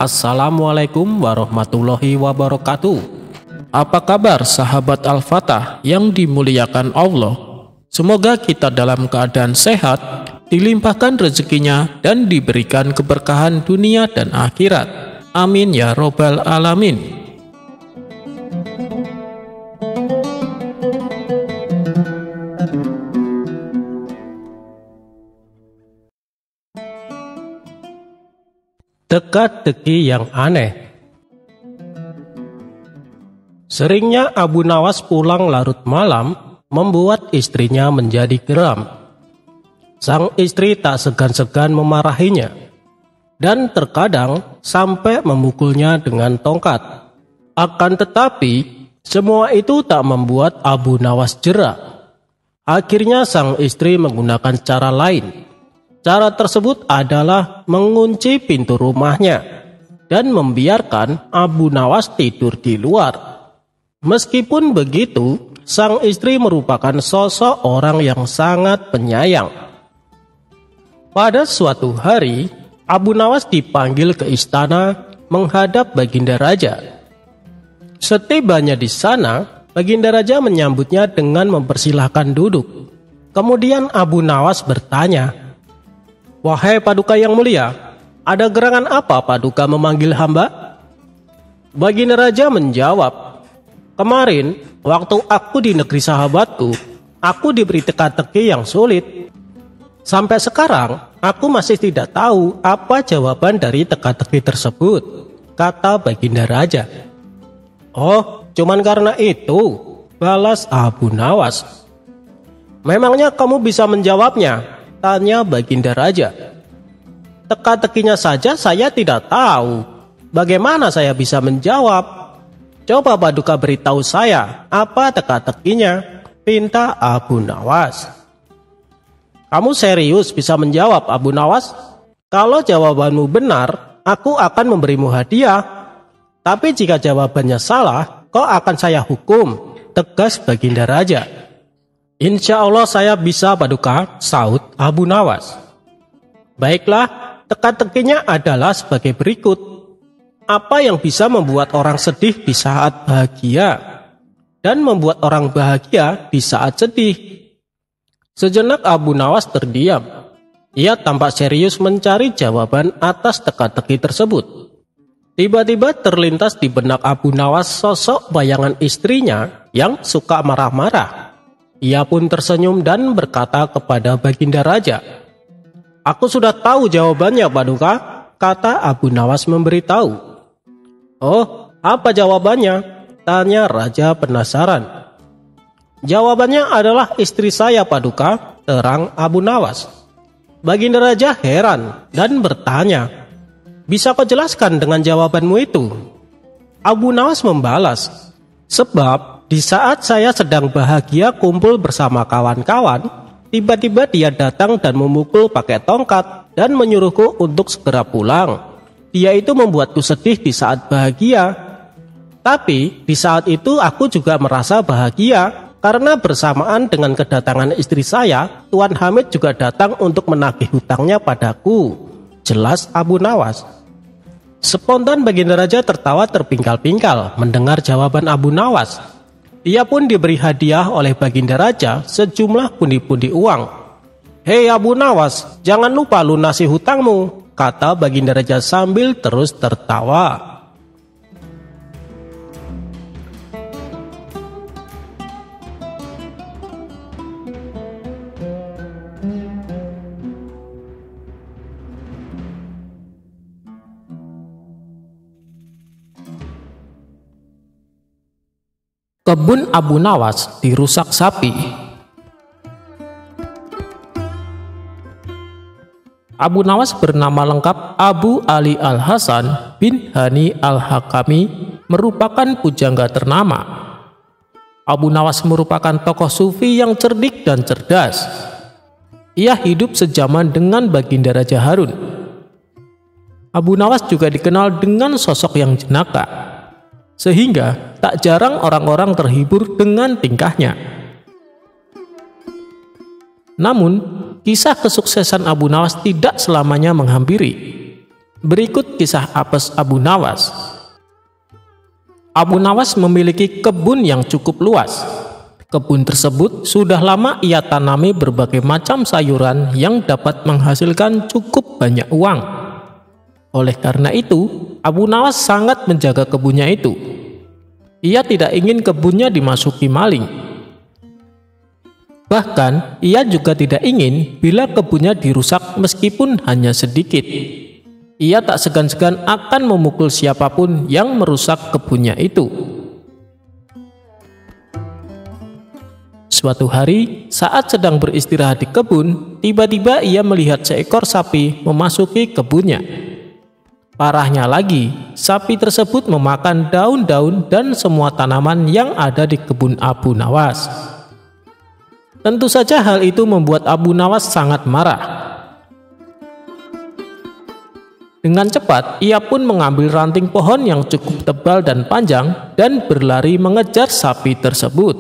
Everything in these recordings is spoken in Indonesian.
Assalamualaikum warahmatullahi wabarakatuh. Apa kabar sahabat Al-Fatah yang dimuliakan Allah? Semoga kita dalam keadaan sehat, dilimpahkan rezekinya dan diberikan keberkahan dunia dan akhirat. Amin ya robbal alamin. Teka-teki yang aneh. Seringnya Abu Nawas pulang larut malam membuat istrinya menjadi geram. Sang istri tak segan-segan memarahinya dan terkadang sampai memukulnya dengan tongkat. Akan tetapi semua itu tak membuat Abu Nawas jera. Akhirnya sang istri menggunakan cara lain. Cara tersebut adalah mengunci pintu rumahnya dan membiarkan Abu Nawas tidur di luar. Meskipun begitu, sang istri merupakan sosok orang yang sangat penyayang. Pada suatu hari, Abu Nawas dipanggil ke istana menghadap Baginda Raja. Setibanya di sana, Baginda Raja menyambutnya dengan mempersilahkan duduk. Kemudian Abu Nawas bertanya, "Wahai Paduka yang mulia, ada gerangan apa Paduka memanggil hamba?" Baginda Raja menjawab, "Kemarin, waktu aku di negeri sahabatku, aku diberi teka-teki yang sulit. Sampai sekarang, aku masih tidak tahu apa jawaban dari teka-teki tersebut," kata Baginda Raja. "Oh, cuman karena itu," balas Abu Nawas. "Memangnya kamu bisa menjawabnya?" tanya Baginda Raja. "Teka-tekinya saja saya tidak tahu. Bagaimana saya bisa menjawab? Coba Paduka beritahu saya apa teka-tekinya," pinta Abu Nawas. "Kamu serius bisa menjawab, Abu Nawas? Kalau jawabanmu benar, aku akan memberimu hadiah. Tapi jika jawabannya salah, kau akan saya hukum," tegas Baginda Raja. "Insya Allah saya bisa, Paduka," saut Abu Nawas. "Baiklah, teka-tekinya adalah sebagai berikut. Apa yang bisa membuat orang sedih di saat bahagia dan membuat orang bahagia di saat sedih?" Sejenak Abu Nawas terdiam. Ia tampak serius mencari jawaban atas teka-teki tersebut. Tiba-tiba terlintas di benak Abu Nawas sosok bayangan istrinya yang suka marah-marah. Ia pun tersenyum dan berkata kepada Baginda Raja, "Aku sudah tahu jawabannya, Paduka," kata Abu Nawas memberitahu. "Oh, apa jawabannya?" tanya Raja penasaran. "Jawabannya adalah istri saya, Paduka," terang Abu Nawas. Baginda Raja heran dan bertanya, "Bisa kau jelaskan dengan jawabanmu itu?" Abu Nawas membalas, "Sebab di saat saya sedang bahagia kumpul bersama kawan-kawan, tiba-tiba dia datang dan memukul pakai tongkat dan menyuruhku untuk segera pulang. Dia itu membuatku sedih di saat bahagia. Tapi di saat itu aku juga merasa bahagia karena bersamaan dengan kedatangan istri saya, Tuan Hamid juga datang untuk menagih hutangnya padaku," jelas Abu Nawas. Spontan Baginda Raja tertawa terpingkal-pingkal mendengar jawaban Abu Nawas. Ia pun diberi hadiah oleh Baginda Raja sejumlah pundi-pundi uang. "Hei Abu Nawas, jangan lupa lunasi hutangmu," kata Baginda Raja sambil terus tertawa. Kebun Abu Nawas dirusak sapi. Abu Nawas bernama lengkap Abu Ali Al-Hasan bin Hani Al-Hakami, merupakan pujangga ternama. Abu Nawas merupakan tokoh sufi yang cerdik dan cerdas. Ia hidup sejaman dengan Baginda Raja Harun. Abu Nawas juga dikenal dengan sosok yang jenaka, sehingga tak jarang orang-orang terhibur dengan tingkahnya. Namun, kisah kesuksesan Abu Nawas tidak selamanya menghampiri. Berikut kisah apes Abu Nawas. Abu Nawas memiliki kebun yang cukup luas. Kebun tersebut sudah lama ia tanami berbagai macam sayuran yang dapat menghasilkan cukup banyak uang. Oleh karena itu, Abu Nawas sangat menjaga kebunnya itu. Ia tidak ingin kebunnya dimasuki maling. Bahkan, ia juga tidak ingin bila kebunnya dirusak meskipun hanya sedikit. Ia tak segan-segan akan memukul siapapun yang merusak kebunnya itu. Suatu hari, saat sedang beristirahat di kebun, tiba-tiba ia melihat seekor sapi memasuki kebunnya. Parahnya lagi, sapi tersebut memakan daun-daun dan semua tanaman yang ada di kebun Abu Nawas. Tentu saja hal itu membuat Abu Nawas sangat marah. Dengan cepat, ia pun mengambil ranting pohon yang cukup tebal dan panjang dan berlari mengejar sapi tersebut.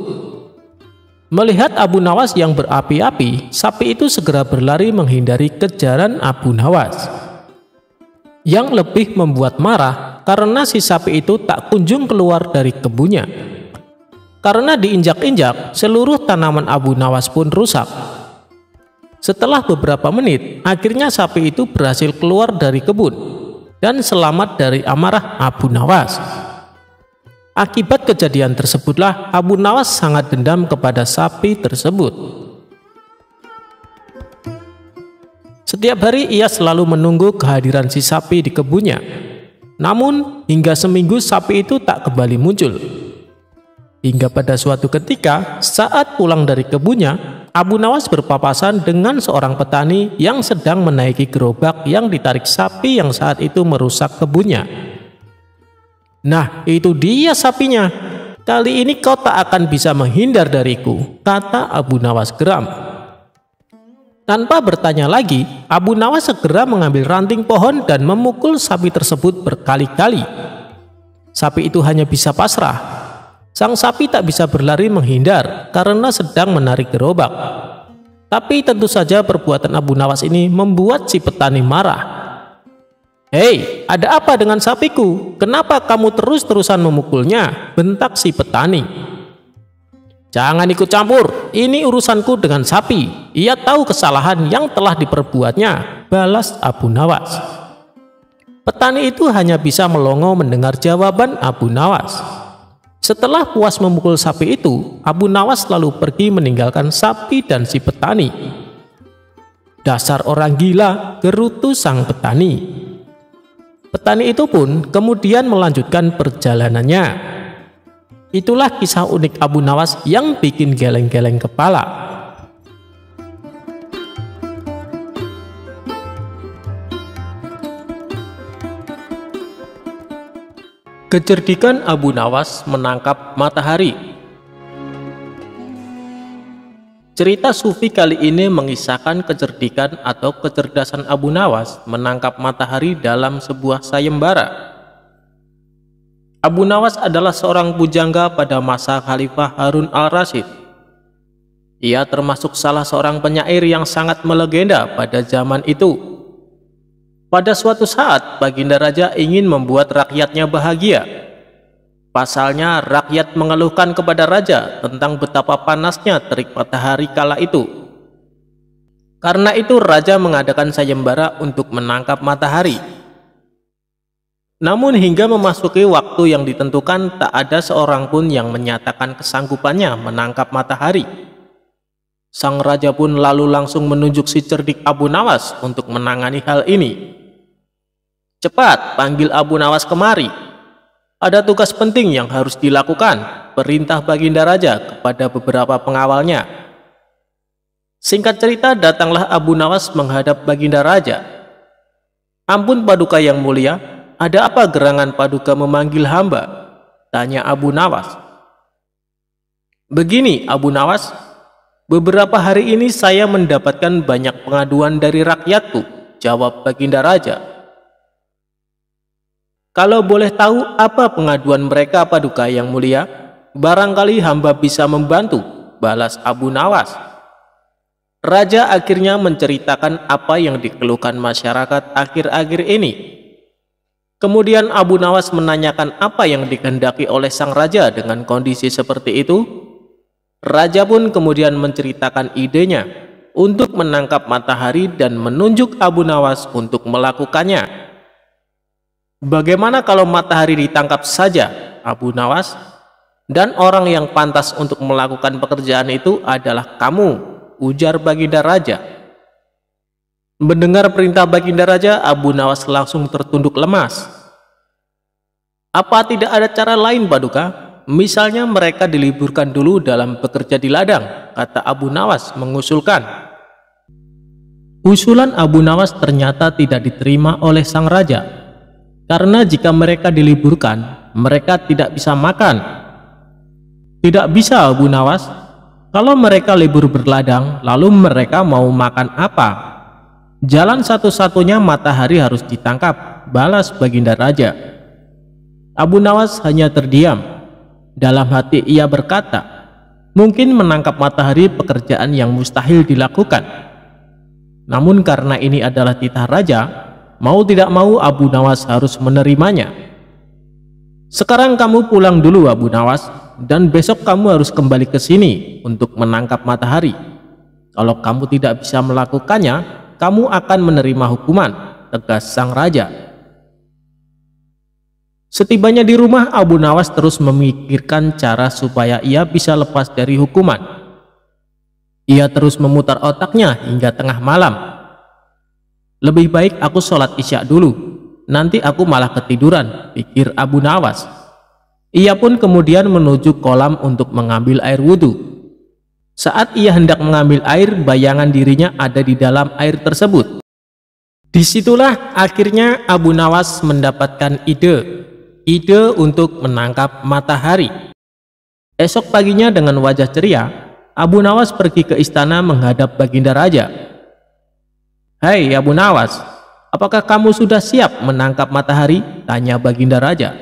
Melihat Abu Nawas yang berapi-api, sapi itu segera berlari menghindari kejaran Abu Nawas. Yang lebih membuat marah karena si sapi itu tak kunjung keluar dari kebunnya. Karena diinjak-injak, seluruh tanaman Abu Nawas pun rusak. Setelah beberapa menit, akhirnya sapi itu berhasil keluar dari kebun dan selamat dari amarah Abu Nawas. Akibat kejadian tersebutlah Abu Nawas sangat dendam kepada sapi tersebut. Setiap hari ia selalu menunggu kehadiran si sapi di kebunnya. Namun, hingga seminggu sapi itu tak kembali muncul. Hingga pada suatu ketika, saat pulang dari kebunnya, Abu Nawas berpapasan dengan seorang petani yang sedang menaiki gerobak yang ditarik sapi yang saat itu merusak kebunnya. "Nah, itu dia sapinya. Kali ini kau tak akan bisa menghindar dariku," kata Abu Nawas geram. Tanpa bertanya lagi, Abu Nawas segera mengambil ranting pohon dan memukul sapi tersebut berkali-kali. Sapi itu hanya bisa pasrah. Sang sapi tak bisa berlari menghindar karena sedang menarik gerobak. Tapi tentu saja perbuatan Abu Nawas ini membuat si petani marah. "Hei, ada apa dengan sapiku? Kenapa kamu terus-terusan memukulnya?" bentak si petani. "Jangan ikut campur, ini urusanku dengan sapi. Ia tahu kesalahan yang telah diperbuatnya," balas Abu Nawas. Petani itu hanya bisa melongo mendengar jawaban Abu Nawas. Setelah puas memukul sapi itu, Abu Nawas lalu pergi meninggalkan sapi dan si petani. "Dasar orang gila," gerutu sang petani. Petani itu pun kemudian melanjutkan perjalanannya. Itulah kisah unik Abu Nawas yang bikin geleng-geleng kepala. Kecerdikan Abu Nawas menangkap matahari. Cerita sufi kali ini mengisahkan kecerdikan atau kecerdasan Abu Nawas menangkap matahari dalam sebuah sayembara. Abu Nawas adalah seorang pujangga pada masa Khalifah Harun al-Rasyid. Ia termasuk salah seorang penyair yang sangat melegenda pada zaman itu. Pada suatu saat, Baginda Raja ingin membuat rakyatnya bahagia. Pasalnya, rakyat mengeluhkan kepada Raja tentang betapa panasnya terik matahari kala itu. Karena itu, Raja mengadakan sayembara untuk menangkap matahari. Namun hingga memasuki waktu yang ditentukan, tak ada seorang pun yang menyatakan kesanggupannya menangkap matahari. Sang Raja pun lalu langsung menunjuk si cerdik Abu Nawas untuk menangani hal ini. "Cepat, panggil Abu Nawas kemari. Ada tugas penting yang harus dilakukan," perintah Baginda Raja kepada beberapa pengawalnya. Singkat cerita, datanglah Abu Nawas menghadap Baginda Raja. "Ampun Paduka yang mulia, ada apa gerangan Paduka memanggil hamba?" tanya Abu Nawas. "Begini Abu Nawas, beberapa hari ini saya mendapatkan banyak pengaduan dari rakyatku," jawab Baginda Raja. "Kalau boleh tahu apa pengaduan mereka Paduka yang mulia, barangkali hamba bisa membantu," balas Abu Nawas. Raja akhirnya menceritakan apa yang dikeluhkan masyarakat akhir-akhir ini. Kemudian Abu Nawas menanyakan apa yang dikehendaki oleh sang raja dengan kondisi seperti itu. Raja pun kemudian menceritakan idenya untuk menangkap matahari dan menunjuk Abu Nawas untuk melakukannya. Bagaimana kalau matahari ditangkap saja, Abu Nawas? Dan orang yang pantas untuk melakukan pekerjaan itu adalah kamu, ujar Baginda Raja. Mendengar perintah Baginda Raja, Abu Nawas langsung tertunduk lemas. Apa tidak ada cara lain, Paduka? Misalnya mereka diliburkan dulu dalam bekerja di ladang, kata Abu Nawas mengusulkan. Usulan Abu Nawas ternyata tidak diterima oleh sang raja, karena jika mereka diliburkan, mereka tidak bisa makan. Tidak bisa, Abu Nawas. Kalau mereka libur berladang, lalu mereka mau makan apa? Jalan satu-satunya matahari harus ditangkap, balas Baginda Raja. Abu Nawas hanya terdiam. Dalam hati ia berkata, mungkin menangkap matahari pekerjaan yang mustahil dilakukan. Namun karena ini adalah titah raja, mau tidak mau Abu Nawas harus menerimanya. Sekarang kamu pulang dulu, Abu Nawas, dan besok kamu harus kembali ke sini untuk menangkap matahari. Kalau kamu tidak bisa melakukannya, kamu akan menerima hukuman, tegas sang raja. Setibanya di rumah, Abu Nawas terus memikirkan cara supaya ia bisa lepas dari hukuman. Ia terus memutar otaknya hingga tengah malam. Lebih baik aku sholat isya dulu, nanti aku malah ketiduran, pikir Abu Nawas. Ia pun kemudian menuju kolam untuk mengambil air wudhu. Saat ia hendak mengambil air, bayangan dirinya ada di dalam air tersebut. Disitulah akhirnya Abu Nawas mendapatkan ide untuk menangkap matahari. Esok paginya dengan wajah ceria, Abu Nawas pergi ke istana menghadap Baginda Raja. Hai Abu Nawas, apakah kamu sudah siap menangkap matahari? Tanya Baginda Raja.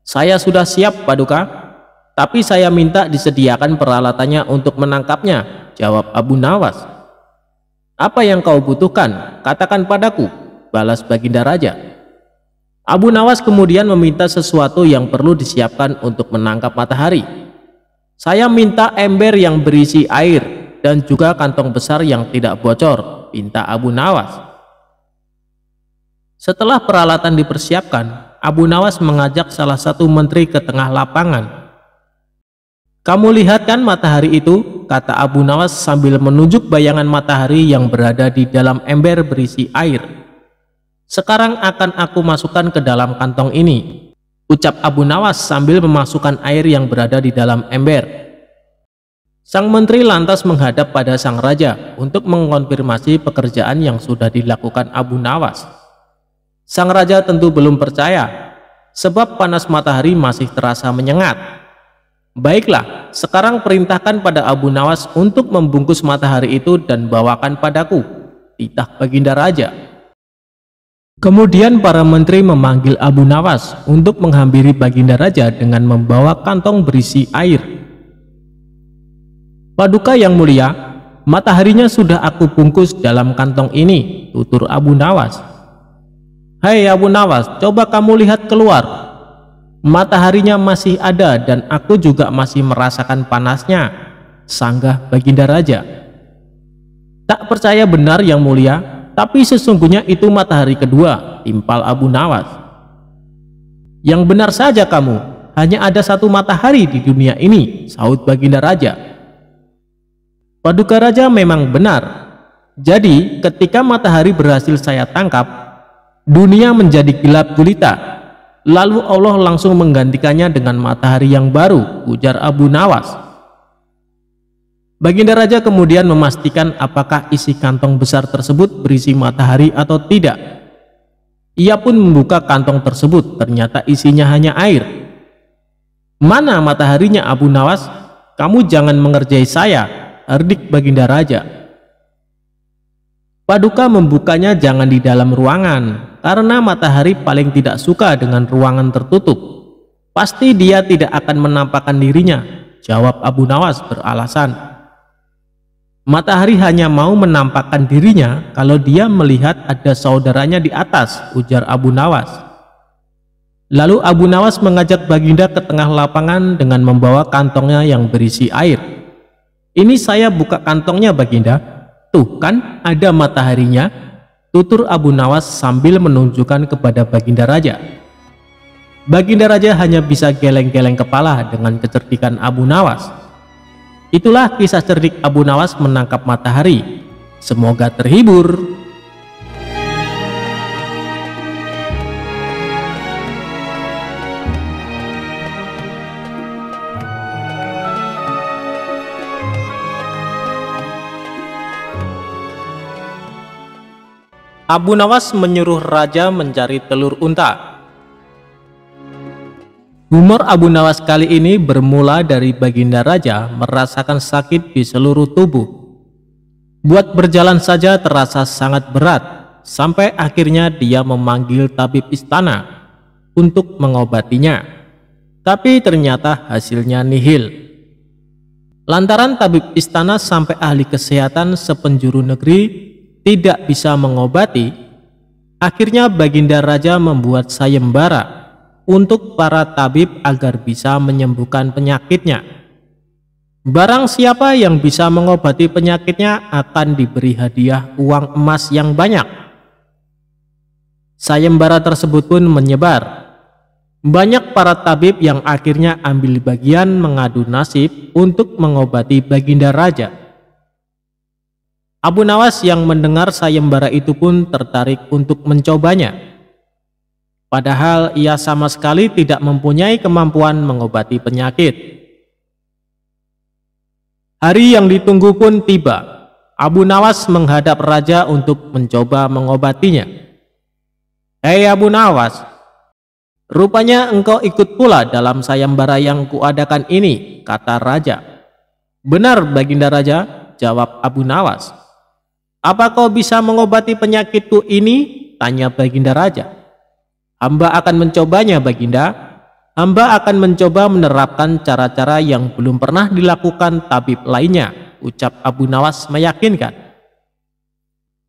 Saya sudah siap, Paduka, tapi saya minta disediakan peralatannya untuk menangkapnya, jawab Abu Nawas. Apa yang kau butuhkan? Katakan padaku, balas Baginda Raja. Abu Nawas kemudian meminta sesuatu yang perlu disiapkan untuk menangkap matahari. Saya minta ember yang berisi air dan juga kantong besar yang tidak bocor, pinta Abu Nawas. Setelah peralatan dipersiapkan, Abu Nawas mengajak salah satu menteri ke tengah lapangan. Kamu lihat kan matahari itu, kata Abu Nawas sambil menunjuk bayangan matahari yang berada di dalam ember berisi air. Sekarang akan aku masukkan ke dalam kantong ini, ucap Abu Nawas sambil memasukkan air yang berada di dalam ember. Sang menteri lantas menghadap pada sang raja untuk mengkonfirmasi pekerjaan yang sudah dilakukan Abu Nawas. Sang raja tentu belum percaya, sebab panas matahari masih terasa menyengat. Baiklah, sekarang perintahkan pada Abu Nawas untuk membungkus matahari itu dan bawakan padaku, titah Baginda Raja. Kemudian para menteri memanggil Abu Nawas untuk menghampiri Baginda Raja dengan membawa kantong berisi air. Paduka yang mulia, mataharinya sudah aku bungkus dalam kantong ini, tutur Abu Nawas. Hai Abu Nawas, coba kamu lihat keluar. Mataharinya masih ada dan aku juga masih merasakan panasnya, sanggah Baginda Raja. Tak percaya benar yang mulia, tapi sesungguhnya itu matahari kedua, timpal Abu Nawas. Yang benar saja kamu, hanya ada satu matahari di dunia ini, sahut Baginda Raja. Paduka Raja memang benar. Jadi ketika matahari berhasil saya tangkap, dunia menjadi gelap gulita. Lalu Allah langsung menggantikannya dengan matahari yang baru, ujar Abu Nawas. Baginda Raja kemudian memastikan apakah isi kantong besar tersebut berisi matahari atau tidak. Ia pun membuka kantong tersebut, ternyata isinya hanya air. Mana mataharinya Abu Nawas? Kamu jangan mengerjai saya, herdik Baginda Raja. Paduka membukanya jangan di dalam ruangan, karena matahari paling tidak suka dengan ruangan tertutup. Pasti dia tidak akan menampakkan dirinya, jawab Abu Nawas beralasan. Matahari hanya mau menampakkan dirinya kalau dia melihat ada saudaranya di atas, ujar Abu Nawas. Lalu Abu Nawas mengajak Baginda ke tengah lapangan dengan membawa kantongnya yang berisi air. "Ini saya buka kantongnya Baginda. Tuh kan ada mataharinya," tutur Abu Nawas sambil menunjukkan kepada Baginda Raja. Baginda Raja hanya bisa geleng-geleng kepala dengan kecerdikan Abu Nawas. Itulah kisah cerdik Abu Nawas menangkap matahari. Semoga terhibur. Abu Nawas menyuruh raja mencari telur unta. Humor Abu Nawas kali ini bermula dari Baginda Raja merasakan sakit di seluruh tubuh. Buat berjalan saja terasa sangat berat, sampai akhirnya dia memanggil tabib istana untuk mengobatinya. Tapi ternyata hasilnya nihil. Lantaran tabib istana sampai ahli kesehatan sepenjuru negeri tidak bisa mengobati, akhirnya Baginda Raja membuat sayembara untuk para tabib agar bisa menyembuhkan penyakitnya. Barang siapa yang bisa mengobati penyakitnya akan diberi hadiah uang emas yang banyak. Sayembara tersebut pun menyebar. Banyak para tabib yang akhirnya ambil bagian mengadu nasib untuk mengobati Baginda Raja. Abu Nawas yang mendengar sayembara itu pun tertarik untuk mencobanya. Padahal ia sama sekali tidak mempunyai kemampuan mengobati penyakit. Hari yang ditunggu pun tiba. Abu Nawas menghadap raja untuk mencoba mengobatinya. "Hei Abu Nawas, rupanya engkau ikut pula dalam sayembara yang kuadakan ini," kata raja. "Benar Baginda Raja," jawab Abu Nawas. "Apa kau bisa mengobati penyakitku ini?" tanya Baginda Raja. "Hamba akan mencobanya Baginda. Hamba akan mencoba menerapkan cara-cara yang belum pernah dilakukan tabib lainnya," ucap Abu Nawas meyakinkan.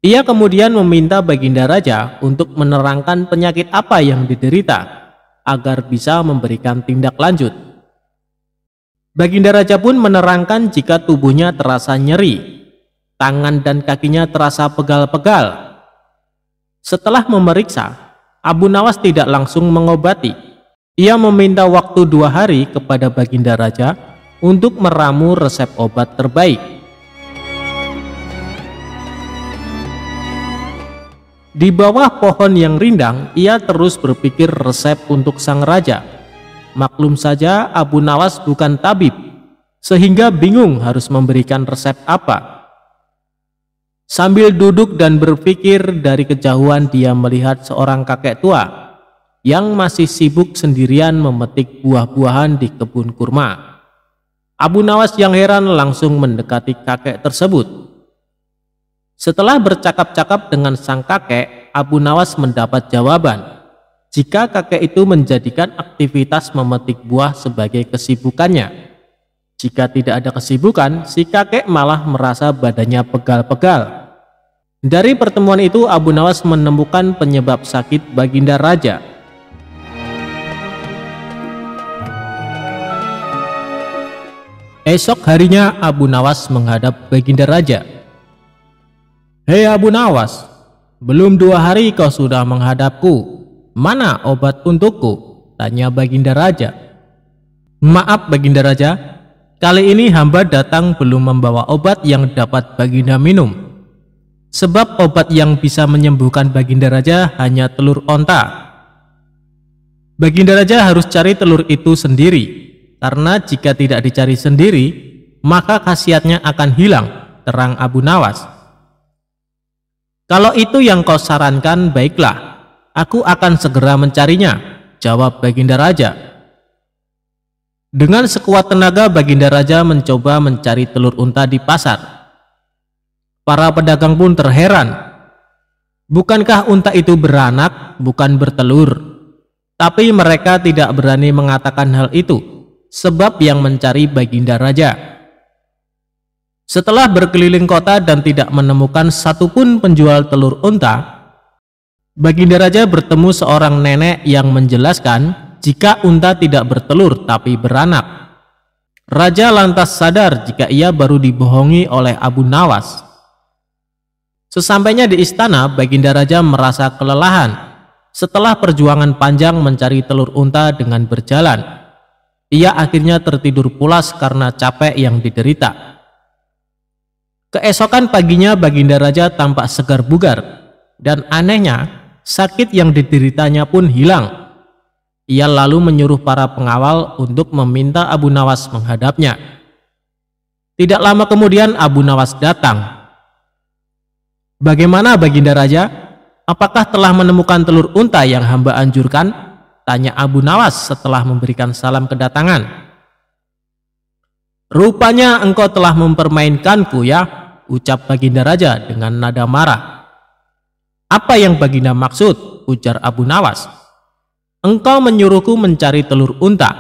Ia kemudian meminta Baginda Raja untuk menerangkan penyakit apa yang diderita agar bisa memberikan tindak lanjut. Baginda Raja pun menerangkan jika tubuhnya terasa nyeri, tangan dan kakinya terasa pegal-pegal. Setelah memeriksa, Abu Nawas tidak langsung mengobati. Ia meminta waktu 2 hari kepada Baginda Raja untuk meramu resep obat terbaik. Di bawah pohon yang rindang, ia terus berpikir resep untuk sang raja. Maklum saja Abu Nawas bukan tabib, sehingga bingung harus memberikan resep apa. Sambil duduk dan berpikir, dari kejauhan dia melihat seorang kakek tua yang masih sibuk sendirian memetik buah-buahan di kebun kurma. Abu Nawas yang heran langsung mendekati kakek tersebut. Setelah bercakap-cakap dengan sang kakek, Abu Nawas mendapat jawaban jika kakek itu menjadikan aktivitas memetik buah sebagai kesibukannya. Jika tidak ada kesibukan, si kakek malah merasa badannya pegal-pegal. Dari pertemuan itu, Abu Nawas menemukan penyebab sakit Baginda Raja. Esok harinya Abu Nawas menghadap Baginda Raja. "Hei Abu Nawas, belum 2 hari kau sudah menghadapku. Mana obat untukku?" tanya Baginda Raja. "Maaf Baginda Raja, kali ini hamba datang belum membawa obat yang dapat Baginda minum. Sebab obat yang bisa menyembuhkan Baginda Raja hanya telur onta. Baginda Raja harus cari telur itu sendiri, karena jika tidak dicari sendiri, maka khasiatnya akan hilang," terang Abu Nawas. "Kalau itu yang kau sarankan, baiklah, aku akan segera mencarinya," jawab Baginda Raja. Dengan sekuat tenaga Baginda Raja mencoba mencari telur unta di pasar. Para pedagang pun terheran. Bukankah unta itu beranak, bukan bertelur? Tapi mereka tidak berani mengatakan hal itu, sebab yang mencari Baginda Raja. Setelah berkeliling kota dan tidak menemukan satupun penjual telur unta, Baginda Raja bertemu seorang nenek yang menjelaskan jika unta tidak bertelur tapi beranak. Raja lantas sadar jika ia baru dibohongi oleh Abu Nawas. Sesampainya di istana, Baginda Raja merasa kelelahan setelah perjuangan panjang mencari telur unta dengan berjalan. Ia akhirnya tertidur pulas karena capek yang diderita. Keesokan paginya Baginda Raja tampak segar bugar, dan anehnya sakit yang dideritanya pun hilang. Ia lalu menyuruh para pengawal untuk meminta Abu Nawas menghadapnya. Tidak lama kemudian Abu Nawas datang. "Bagaimana Baginda Raja? Apakah telah menemukan telur unta yang hamba anjurkan?" tanya Abu Nawas setelah memberikan salam kedatangan. "Rupanya engkau telah mempermainkanku ya," ucap Baginda Raja dengan nada marah. "Apa yang Baginda maksud?" ujar Abu Nawas. "Engkau menyuruhku mencari telur unta,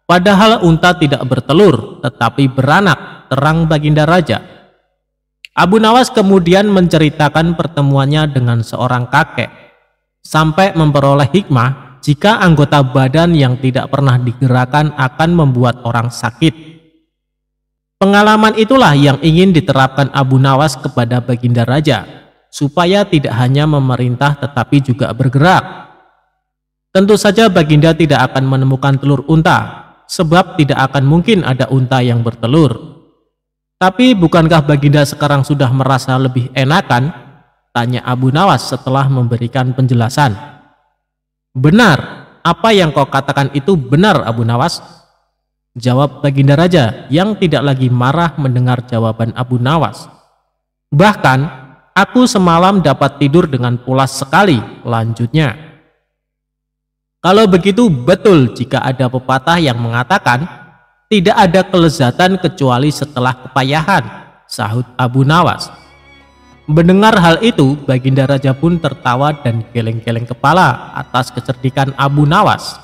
padahal unta tidak bertelur tetapi beranak," terang Baginda Raja. Abu Nawas kemudian menceritakan pertemuannya dengan seorang kakek, sampai memperoleh hikmah jika anggota badan yang tidak pernah digerakkan akan membuat orang sakit. Pengalaman itulah yang ingin diterapkan Abu Nawas kepada Baginda Raja, supaya tidak hanya memerintah tetapi juga bergerak. Tentu saja Baginda tidak akan menemukan telur unta, sebab tidak akan mungkin ada unta yang bertelur. "Tapi bukankah Baginda sekarang sudah merasa lebih enakan?" tanya Abu Nawas setelah memberikan penjelasan. "Benar, apa yang kau katakan itu benar Abu Nawas," jawab Baginda Raja yang tidak lagi marah mendengar jawaban Abu Nawas. "Bahkan aku semalam dapat tidur dengan pulas sekali," lanjutnya. "Kalau begitu betul jika ada pepatah yang mengatakan tidak ada kelezatan kecuali setelah kepayahan," sahut Abu Nawas. Mendengar hal itu, Baginda Raja pun tertawa dan geleng-geleng kepala atas kecerdikan Abu Nawas.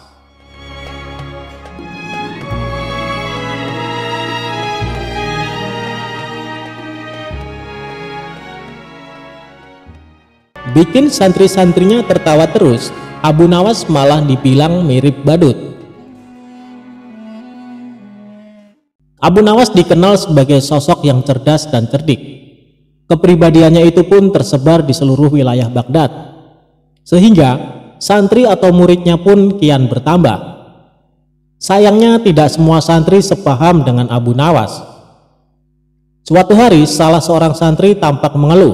Bikin santri-santrinya tertawa terus, Abu Nawas malah dibilang mirip badut. Abu Nawas dikenal sebagai sosok yang cerdas dan cerdik. Kepribadiannya itu pun tersebar di seluruh wilayah Baghdad, sehingga santri atau muridnya pun kian bertambah. Sayangnya tidak semua santri sepaham dengan Abu Nawas. Suatu hari salah seorang santri tampak mengeluh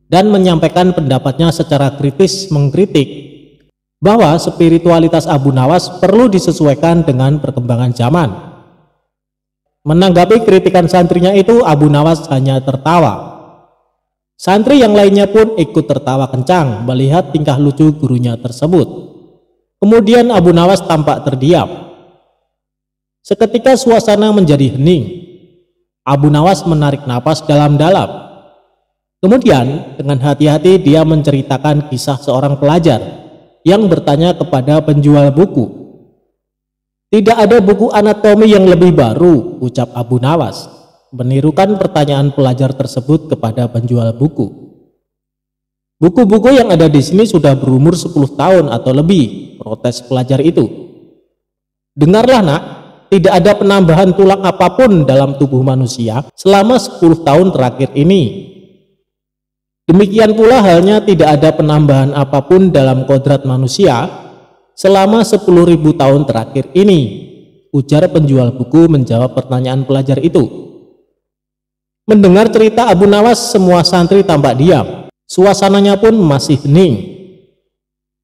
dan menyampaikan pendapatnya secara kritis, mengkritik bahwa spiritualitas Abu Nawas perlu disesuaikan dengan perkembangan zaman. Menanggapi kritikan santrinya itu, Abu Nawas hanya tertawa. Santri yang lainnya pun ikut tertawa kencang melihat tingkah lucu gurunya tersebut. Kemudian Abu Nawas tampak terdiam. Seketika suasana menjadi hening. Abu Nawas menarik napas dalam-dalam. Kemudian dengan hati-hati dia menceritakan kisah seorang pelajar yang bertanya kepada penjual buku. "Tidak ada buku anatomi yang lebih baru," ucap Abu Nawas, menirukan pertanyaan pelajar tersebut kepada penjual buku. "Buku-buku yang ada di sini sudah berumur 10 tahun atau lebih," protes pelajar itu. "Dengarlah nak, tidak ada penambahan tulang apapun dalam tubuh manusia selama 10 tahun terakhir ini. Demikian pula halnya tidak ada penambahan apapun dalam kodrat manusia selama 10.000 tahun terakhir ini," ujar penjual buku menjawab pertanyaan pelajar itu. Mendengar cerita Abu Nawas, semua santri tampak diam. Suasananya pun masih hening.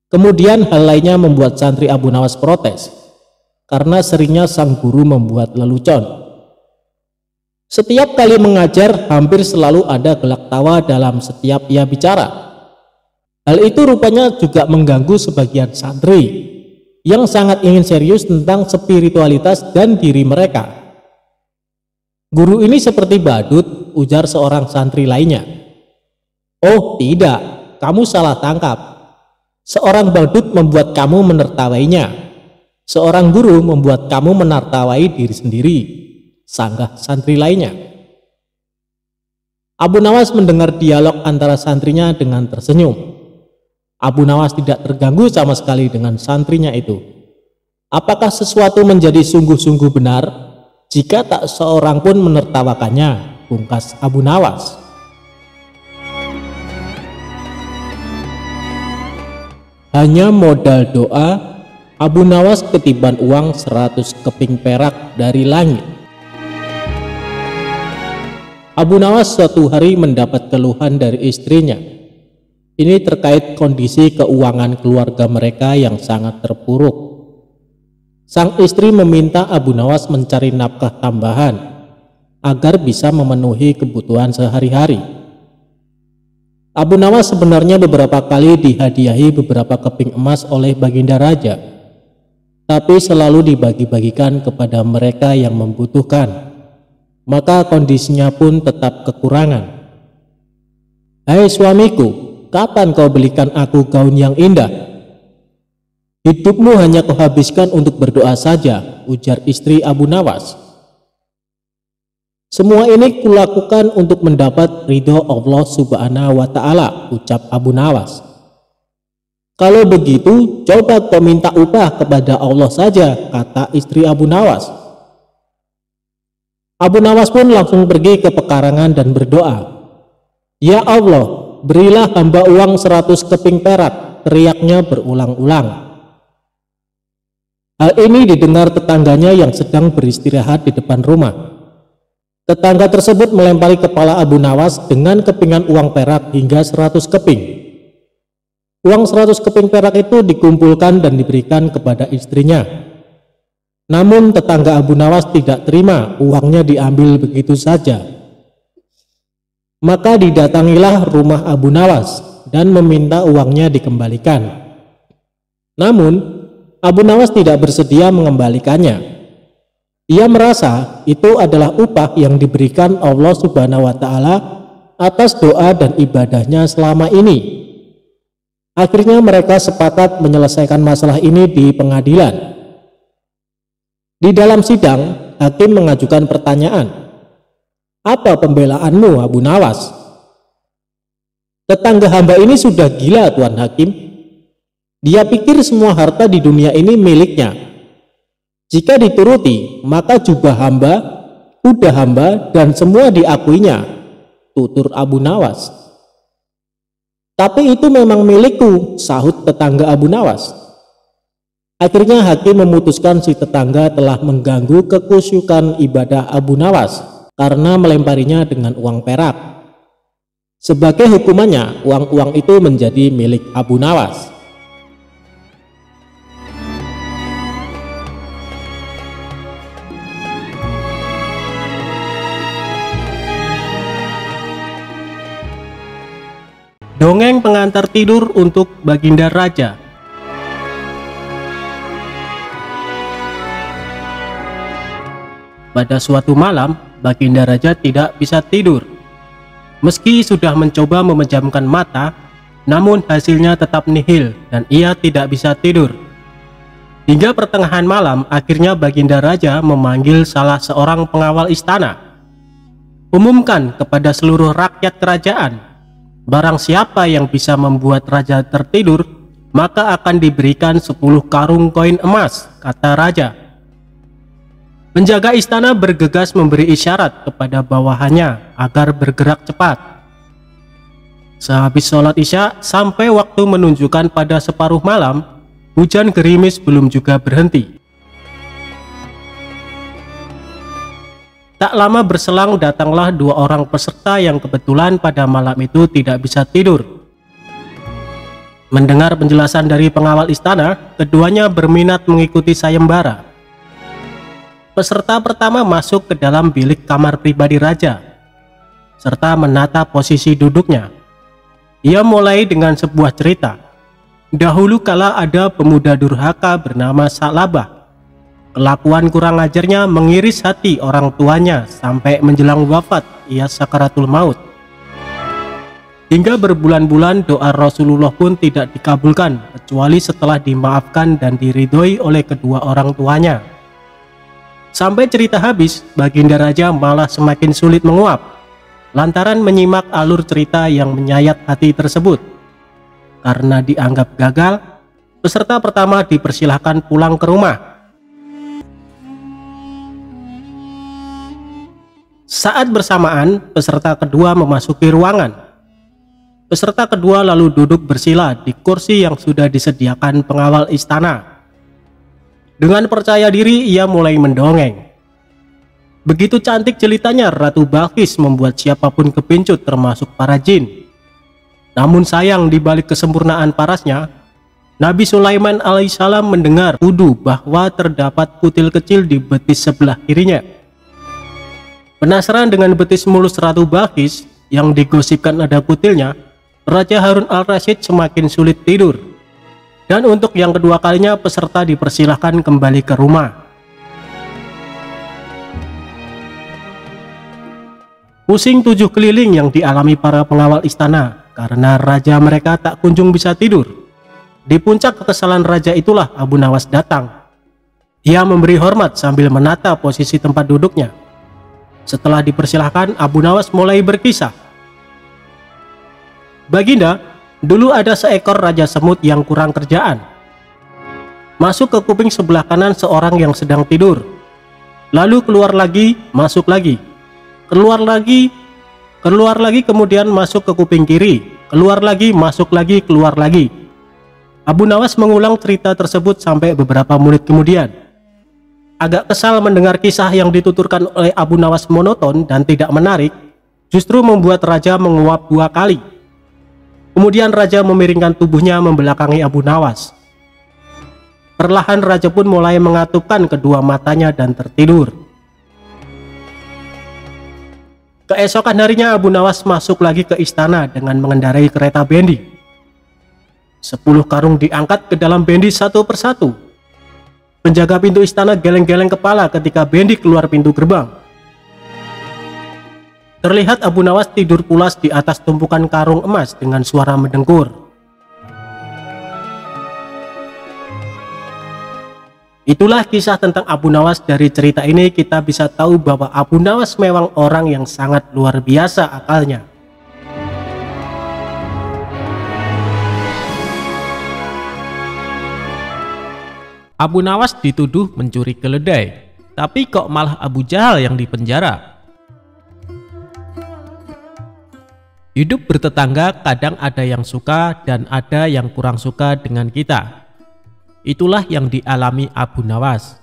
Kemudian hal lainnya membuat santri Abu Nawas protes, karena seringnya sang guru membuat lelucon. Setiap kali mengajar, hampir selalu ada gelak tawa dalam setiap ia bicara. Hal itu rupanya juga mengganggu sebagian santri yang sangat ingin serius tentang spiritualitas dan diri mereka. "Guru ini seperti badut," ujar seorang santri lainnya. "Oh tidak, kamu salah tangkap. Seorang badut membuat kamu menertawainya. Seorang guru membuat kamu menertawai diri sendiri," sanggah santri lainnya. Abu Nawas mendengar dialog antara santrinya dengan tersenyum. Abu Nawas tidak terganggu sama sekali dengan santrinya itu. Apakah sesuatu menjadi sungguh-sungguh benar jika tak seorang pun menertawakannya? Pungkas Abu Nawas. Hanya modal doa, Abu Nawas ketiban uang 100 keping perak dari langit. Abu Nawas suatu hari mendapat keluhan dari istrinya. Ini terkait kondisi keuangan keluarga mereka yang sangat terpuruk. Sang istri meminta Abu Nawas mencari nafkah tambahan agar bisa memenuhi kebutuhan sehari-hari. Abu Nawas sebenarnya beberapa kali dihadiahi beberapa keping emas oleh Baginda Raja, tapi selalu dibagi-bagikan kepada mereka yang membutuhkan. Maka kondisinya pun tetap kekurangan. "Hai suamiku, kapan kau belikan aku gaun yang indah? Hidupmu hanya kau habiskan untuk berdoa saja," ujar istri Abu Nawas. "Semua ini kulakukan untuk mendapat ridho Allah Subhanahu wa Ta'ala," ucap Abu Nawas. "Kalau begitu, coba kau minta upah kepada Allah saja," kata istri Abu Nawas. Abu Nawas pun langsung pergi ke pekarangan dan berdoa. "Ya Allah, berilah hamba uang 100 keping perak," teriaknya berulang-ulang. Hal ini didengar tetangganya yang sedang beristirahat di depan rumah. Tetangga tersebut melempari kepala Abu Nawas dengan kepingan uang perak hingga 100 keping. Uang 100 keping perak itu dikumpulkan dan diberikan kepada istrinya. Namun tetangga Abu Nawas tidak terima uangnya diambil begitu saja. Maka didatangilah rumah Abu Nawas dan meminta uangnya dikembalikan. Namun Abu Nawas tidak bersedia mengembalikannya. Ia merasa itu adalah upah yang diberikan Allah Subhanahu wa Ta'ala atas doa dan ibadahnya selama ini. Akhirnya mereka sepakat menyelesaikan masalah ini di pengadilan. Di dalam sidang, hakim mengajukan pertanyaan, "Apa pembelaanmu, Abu Nawas?" "Tetangga hamba ini sudah gila, Tuan Hakim. Dia pikir semua harta di dunia ini miliknya. Jika dituruti, maka jubah hamba, kuda hamba, dan semua diakuinya," tutur Abu Nawas. "Tapi itu memang milikku," sahut tetangga Abu Nawas. Akhirnya hakim memutuskan si tetangga telah mengganggu kekhusyukan ibadah Abu Nawas karena melemparinya dengan uang perak. Sebagai hukumannya, uang-uang itu menjadi milik Abu Nawas. Dongeng pengantar tidur untuk Baginda Raja. Pada suatu malam, Baginda Raja tidak bisa tidur. Meski sudah mencoba memejamkan mata, namun hasilnya tetap nihil dan ia tidak bisa tidur. Hingga pertengahan malam, akhirnya Baginda Raja memanggil salah seorang pengawal istana. "Umumkan kepada seluruh rakyat kerajaan, barang siapa yang bisa membuat raja tertidur, maka akan diberikan 10 karung koin emas," kata raja. Penjaga istana bergegas memberi isyarat kepada bawahannya agar bergerak cepat. Sehabis sholat isya sampai waktu menunjukkan pada separuh malam, hujan gerimis belum juga berhenti. Tak lama berselang datanglah 2 orang peserta yang kebetulan pada malam itu tidak bisa tidur. Mendengar penjelasan dari pengawal istana, keduanya berminat mengikuti sayembara. Peserta pertama masuk ke dalam bilik kamar pribadi raja, serta menata posisi duduknya. Ia mulai dengan sebuah cerita. Dahulu kala ada pemuda durhaka bernama Sa'labah. Kelakuan kurang ajarnya mengiris hati orang tuanya sampai menjelang wafat ia sakaratul maut. Hingga berbulan-bulan doa Rasulullah pun tidak dikabulkan kecuali setelah dimaafkan dan diridhoi oleh kedua orang tuanya. Sampai cerita habis, Baginda Raja malah semakin sulit menguap lantaran menyimak alur cerita yang menyayat hati tersebut. karena dianggap gagal, peserta pertama dipersilahkan pulang ke rumah. Saat bersamaan, peserta kedua memasuki ruangan. Peserta kedua lalu duduk bersila di kursi yang sudah disediakan pengawal istana. Dengan percaya diri, ia mulai mendongeng. Begitu cantik jelitanya Ratu Balqis membuat siapapun kepincut termasuk para jin. Namun sayang, di balik kesempurnaan parasnya, Nabi Sulaiman alaihissalam mendengar tuduh bahwa terdapat kutil kecil di betis sebelah kirinya. Penasaran dengan betis mulus Ratu Balqis yang digosipkan ada kutilnya, Raja Harun al-Rasyid semakin sulit tidur. Dan untuk yang kedua kalinya, peserta dipersilahkan kembali ke rumah. Pusing 7 keliling yang dialami para pengawal istana karena raja mereka tak kunjung bisa tidur. Di puncak kekesalan raja itulah Abu Nawas datang. Ia memberi hormat sambil menata posisi tempat duduknya. Setelah dipersilahkan, Abu Nawas mulai berkisah. Baginda, dulu ada seekor raja semut yang kurang kerjaan. Masuk ke kuping sebelah kanan seorang yang sedang tidur. Lalu keluar lagi, masuk lagi. Keluar lagi, kemudian masuk ke kuping kiri. Keluar lagi, masuk lagi, keluar lagi. Abu Nawas mengulang cerita tersebut sampai beberapa menit kemudian. Agak kesal mendengar kisah yang dituturkan oleh Abu Nawas monoton dan tidak menarik, justru membuat raja menguap 2 kali. Kemudian raja memiringkan tubuhnya membelakangi Abu Nawas. Perlahan raja pun mulai mengatupkan kedua matanya dan tertidur. Keesokan harinya Abu Nawas masuk lagi ke istana dengan mengendarai kereta bendi. 10 karung diangkat ke dalam bendi satu persatu. Penjaga pintu istana geleng-geleng kepala ketika bendi keluar pintu gerbang. Terlihat Abu Nawas tidur pulas di atas tumpukan karung emas dengan suara mendengkur. Itulah kisah tentang Abu Nawas. Dari cerita ini kita bisa tahu bahwa Abu Nawas memang orang yang sangat luar biasa akalnya. Abu Nawas dituduh mencuri keledai, tapi kok malah Abu Jahal yang dipenjara? Hidup bertetangga, kadang ada yang suka dan ada yang kurang suka dengan kita. Itulah yang dialami Abu Nawas.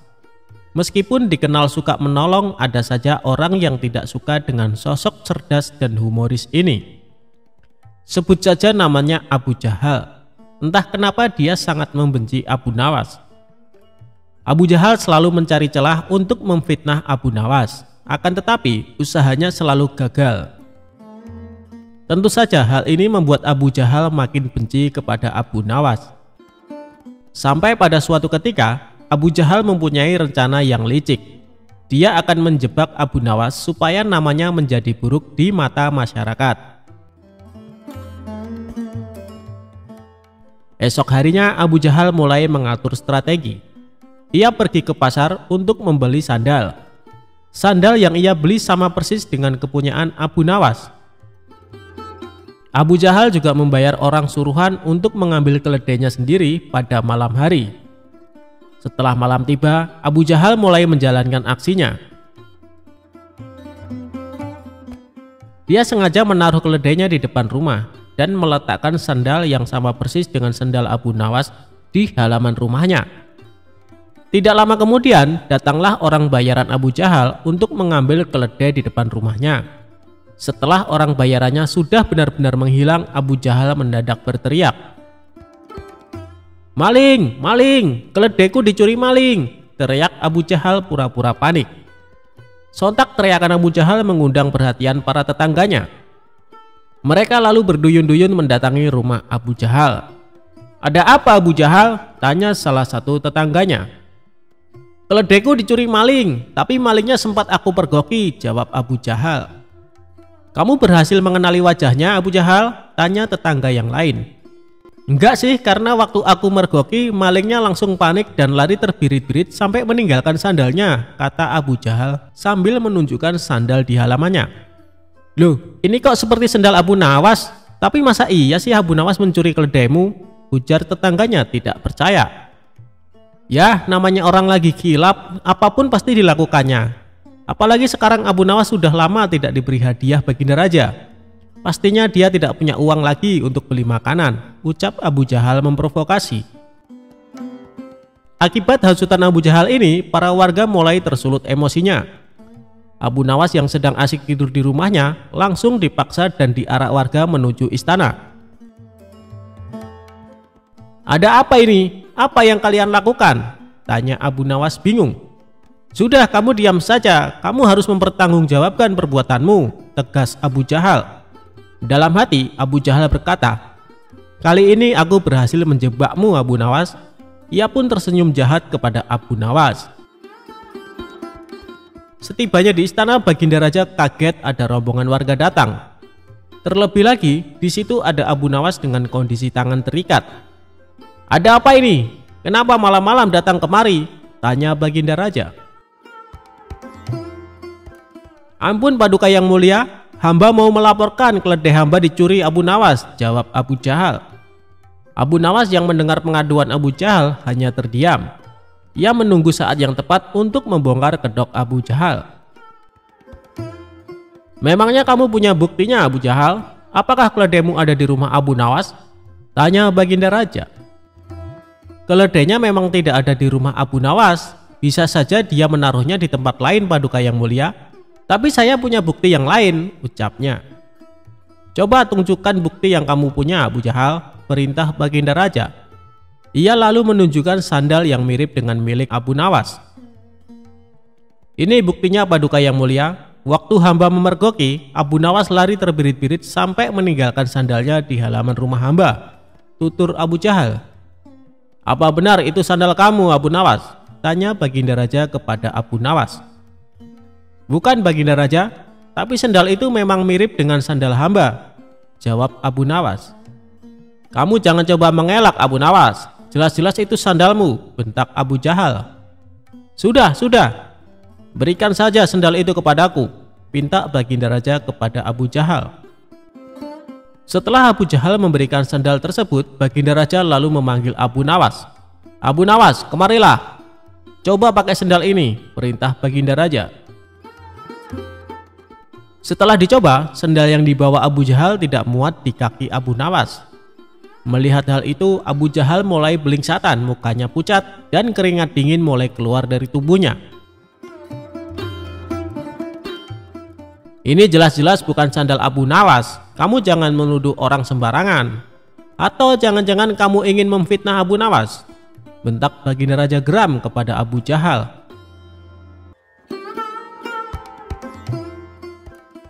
Meskipun dikenal suka menolong, ada saja orang yang tidak suka dengan sosok cerdas dan humoris ini. Sebut saja namanya Abu Jahal. Entah kenapa dia sangat membenci Abu Nawas. Abu Jahal selalu mencari celah untuk memfitnah Abu Nawas, akan tetapi usahanya selalu gagal. Tentu saja hal ini membuat Abu Jahal makin benci kepada Abu Nawas. Sampai pada suatu ketika, Abu Jahal mempunyai rencana yang licik. Dia akan menjebak Abu Nawas supaya namanya menjadi buruk di mata masyarakat. Esok harinya Abu Jahal mulai mengatur strategi. Ia pergi ke pasar untuk membeli sandal. Sandal yang ia beli sama persis dengan kepunyaan Abu Nawas. Abu Jahal juga membayar orang suruhan untuk mengambil keledainya sendiri pada malam hari. Setelah malam tiba, Abu Jahal mulai menjalankan aksinya. Dia sengaja menaruh keledainya di depan rumah dan meletakkan sandal yang sama persis dengan sandal Abu Nawas di halaman rumahnya. Tidak lama kemudian, datanglah orang bayaran Abu Jahal untuk mengambil keledai di depan rumahnya. Setelah orang bayarannya sudah benar-benar menghilang, Abu Jahal mendadak berteriak, "Maling! Maling! Keledaiku dicuri maling!" teriak Abu Jahal pura-pura panik. Sontak teriakan Abu Jahal mengundang perhatian para tetangganya. Mereka lalu berduyun-duyun mendatangi rumah Abu Jahal. "Ada apa Abu Jahal?" tanya salah satu tetangganya. "Keledaiku dicuri maling, tapi malingnya sempat aku pergoki," jawab Abu Jahal. "Kamu berhasil mengenali wajahnya Abu Jahal?" tanya tetangga yang lain. "Enggak sih, karena waktu aku mergoki malingnya langsung panik dan lari terbirit-birit sampai meninggalkan sandalnya," kata Abu Jahal sambil menunjukkan sandal di halamannya. "Loh, ini kok seperti sandal Abu Nawas?" Tapi masa iya sih Abu Nawas mencuri keledaimu? Ujar tetangganya tidak percaya. Ya, namanya orang lagi kilap, apapun pasti dilakukannya. Apalagi sekarang Abu Nawas sudah lama tidak diberi hadiah Baginda Raja. Pastinya dia tidak punya uang lagi untuk beli makanan, ucap Abu Jahal memprovokasi. Akibat hasutan Abu Jahal ini, para warga mulai tersulut emosinya. Abu Nawas yang sedang asik tidur di rumahnya langsung dipaksa dan diarak warga menuju istana. Ada apa ini? Apa yang kalian lakukan? Tanya Abu Nawas bingung. Sudah, kamu diam saja, kamu harus mempertanggungjawabkan perbuatanmu, tegas Abu Jahal. Dalam hati Abu Jahal berkata, kali ini aku berhasil menjebakmu Abu Nawas. Ia pun tersenyum jahat kepada Abu Nawas. Setibanya di istana, Baginda Raja kaget ada rombongan warga datang. Terlebih lagi, di situ ada Abu Nawas dengan kondisi tangan terikat. Ada apa ini? Kenapa malam-malam datang kemari? Tanya Baginda Raja. Ampun Paduka yang mulia, hamba mau melaporkan keledai hamba dicuri Abu Nawas, jawab Abu Jahal. Abu Nawas yang mendengar pengaduan Abu Jahal hanya terdiam. Ia menunggu saat yang tepat untuk membongkar kedok Abu Jahal. Memangnya kamu punya buktinya Abu Jahal? Apakah keledaimu ada di rumah Abu Nawas? Tanya Baginda Raja. Keledainya memang tidak ada di rumah Abu Nawas. Bisa saja dia menaruhnya di tempat lain Paduka yang mulia. Tapi saya punya bukti yang lain, ucapnya. Coba tunjukkan bukti yang kamu punya Abu Jahal, perintah Baginda Raja. Ia lalu menunjukkan sandal yang mirip dengan milik Abu Nawas. Ini buktinya Paduka yang mulia. Waktu hamba memergoki, Abu Nawas lari terbirit-birit sampai meninggalkan sandalnya di halaman rumah hamba, tutur Abu Jahal. Apa benar itu sandal kamu Abu Nawas? Tanya Baginda Raja kepada Abu Nawas. Bukan Baginda Raja, tapi sandal itu memang mirip dengan sandal hamba, jawab Abu Nawas. Kamu jangan coba mengelak Abu Nawas. Jelas-jelas itu sandalmu, bentak Abu Jahal. Sudah, berikan saja sandal itu kepadaku, pinta Baginda Raja kepada Abu Jahal. Setelah Abu Jahal memberikan sandal tersebut, Baginda Raja lalu memanggil Abu Nawas. Abu Nawas, kemarilah. Coba pakai sandal ini, perintah Baginda Raja. Setelah dicoba, sandal yang dibawa Abu Jahal tidak muat di kaki Abu Nawas. Melihat hal itu, Abu Jahal mulai belingsatan, mukanya pucat dan keringat dingin mulai keluar dari tubuhnya. Ini jelas-jelas bukan sandal Abu Nawas. Kamu jangan menuduh orang sembarangan. Atau jangan-jangan kamu ingin memfitnah Abu Nawas? Bentak Baginda Raja geram kepada Abu Jahal.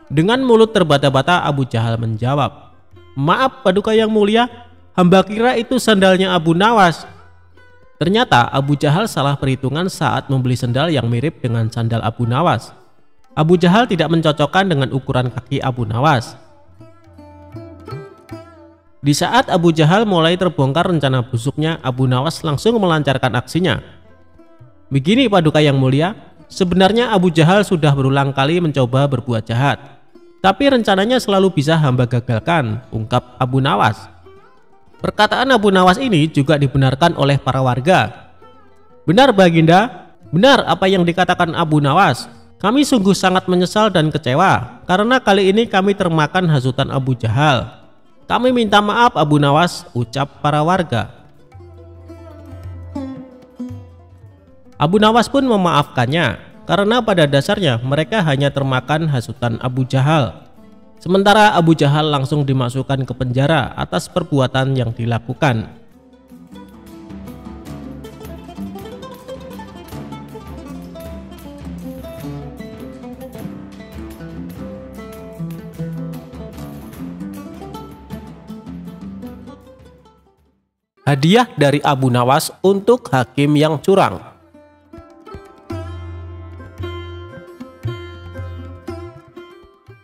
Dengan mulut terbata-bata Abu Jahal menjawab, maaf Paduka yang mulia, hamba kira itu sandalnya Abu Nawas. Ternyata Abu Jahal salah perhitungan saat membeli sandal yang mirip dengan sandal Abu Nawas. Abu Jahal tidak mencocokkan dengan ukuran kaki Abu Nawas. Di saat Abu Jahal mulai terbongkar rencana busuknya, Abu Nawas langsung melancarkan aksinya. Begini Paduka yang mulia, sebenarnya Abu Jahal sudah berulang kali mencoba berbuat jahat. Tapi rencananya selalu bisa hamba gagalkan, ungkap Abu Nawas. Perkataan Abu Nawas ini juga dibenarkan oleh para warga. Benar Baginda, benar apa yang dikatakan Abu Nawas. Kami sungguh sangat menyesal dan kecewa karena kali ini kami termakan hasutan Abu Jahal. Kami minta maaf Abu Nawas, ucap para warga. Abu Nawas pun memaafkannya karena pada dasarnya mereka hanya termakan hasutan Abu Jahal. Sementara Abu Jahal langsung dimasukkan ke penjara atas perbuatan yang dilakukan. Hadiah dari Abu Nawas untuk hakim yang curang.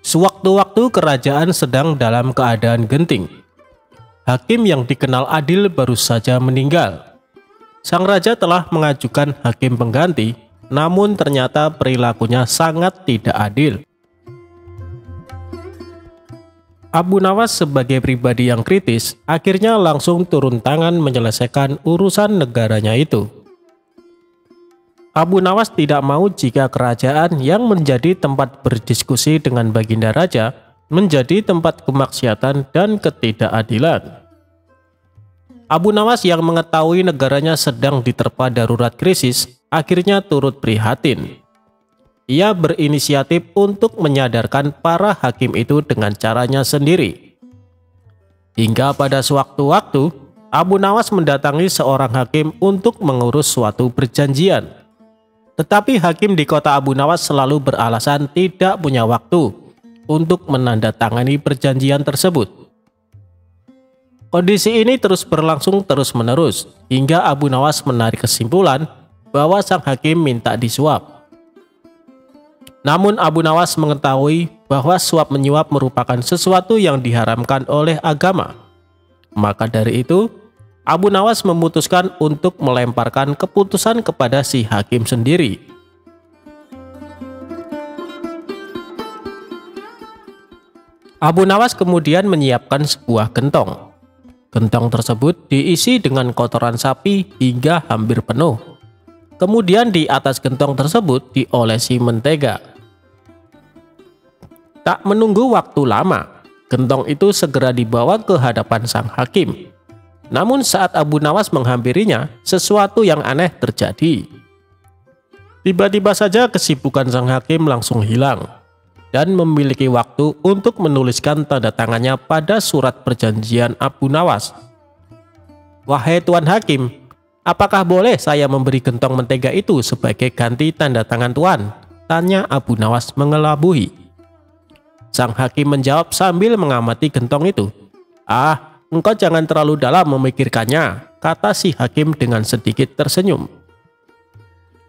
Sewaktu-waktu kerajaan sedang dalam keadaan genting. Hakim yang dikenal adil baru saja meninggal. Sang raja telah mengajukan hakim pengganti, namun ternyata perilakunya sangat tidak adil. Abu Nawas sebagai pribadi yang kritis akhirnya langsung turun tangan menyelesaikan urusan negaranya itu. Abu Nawas tidak mau jika kerajaan yang menjadi tempat berdiskusi dengan Baginda Raja menjadi tempat kemaksiatan dan ketidakadilan. Abu Nawas yang mengetahui negaranya sedang diterpa darurat krisis akhirnya turut prihatin. Ia berinisiatif untuk menyadarkan para hakim itu dengan caranya sendiri. Hingga pada sewaktu-waktu, Abu Nawas mendatangi seorang hakim untuk mengurus suatu perjanjian. Tetapi hakim di kota Abu Nawas selalu beralasan tidak punya waktu untuk menandatangani perjanjian tersebut. Kondisi ini terus berlangsung terus-menerus, hingga Abu Nawas menarik kesimpulan bahwa sang hakim minta disuap. Namun Abu Nawas mengetahui bahwa suap menyuap merupakan sesuatu yang diharamkan oleh agama. Maka dari itu, Abu Nawas memutuskan untuk melemparkan keputusan kepada si hakim sendiri. Abu Nawas kemudian menyiapkan sebuah gentong. Gentong tersebut diisi dengan kotoran sapi hingga hampir penuh. Kemudian di atas gentong tersebut diolesi mentega. Tak menunggu waktu lama, gentong itu segera dibawa ke hadapan sang hakim. Namun saat Abu Nawas menghampirinya, sesuatu yang aneh terjadi. Tiba-tiba saja kesibukan sang hakim langsung hilang dan memiliki waktu untuk menuliskan tanda tangannya pada surat perjanjian Abu Nawas. "Wahai Tuan Hakim, apakah boleh saya memberi gentong mentega itu sebagai ganti tanda tangan Tuan?" tanya Abu Nawas mengelabui. Sang hakim menjawab sambil mengamati gentong itu. "Ah, engkau jangan terlalu dalam memikirkannya," kata si hakim dengan sedikit tersenyum.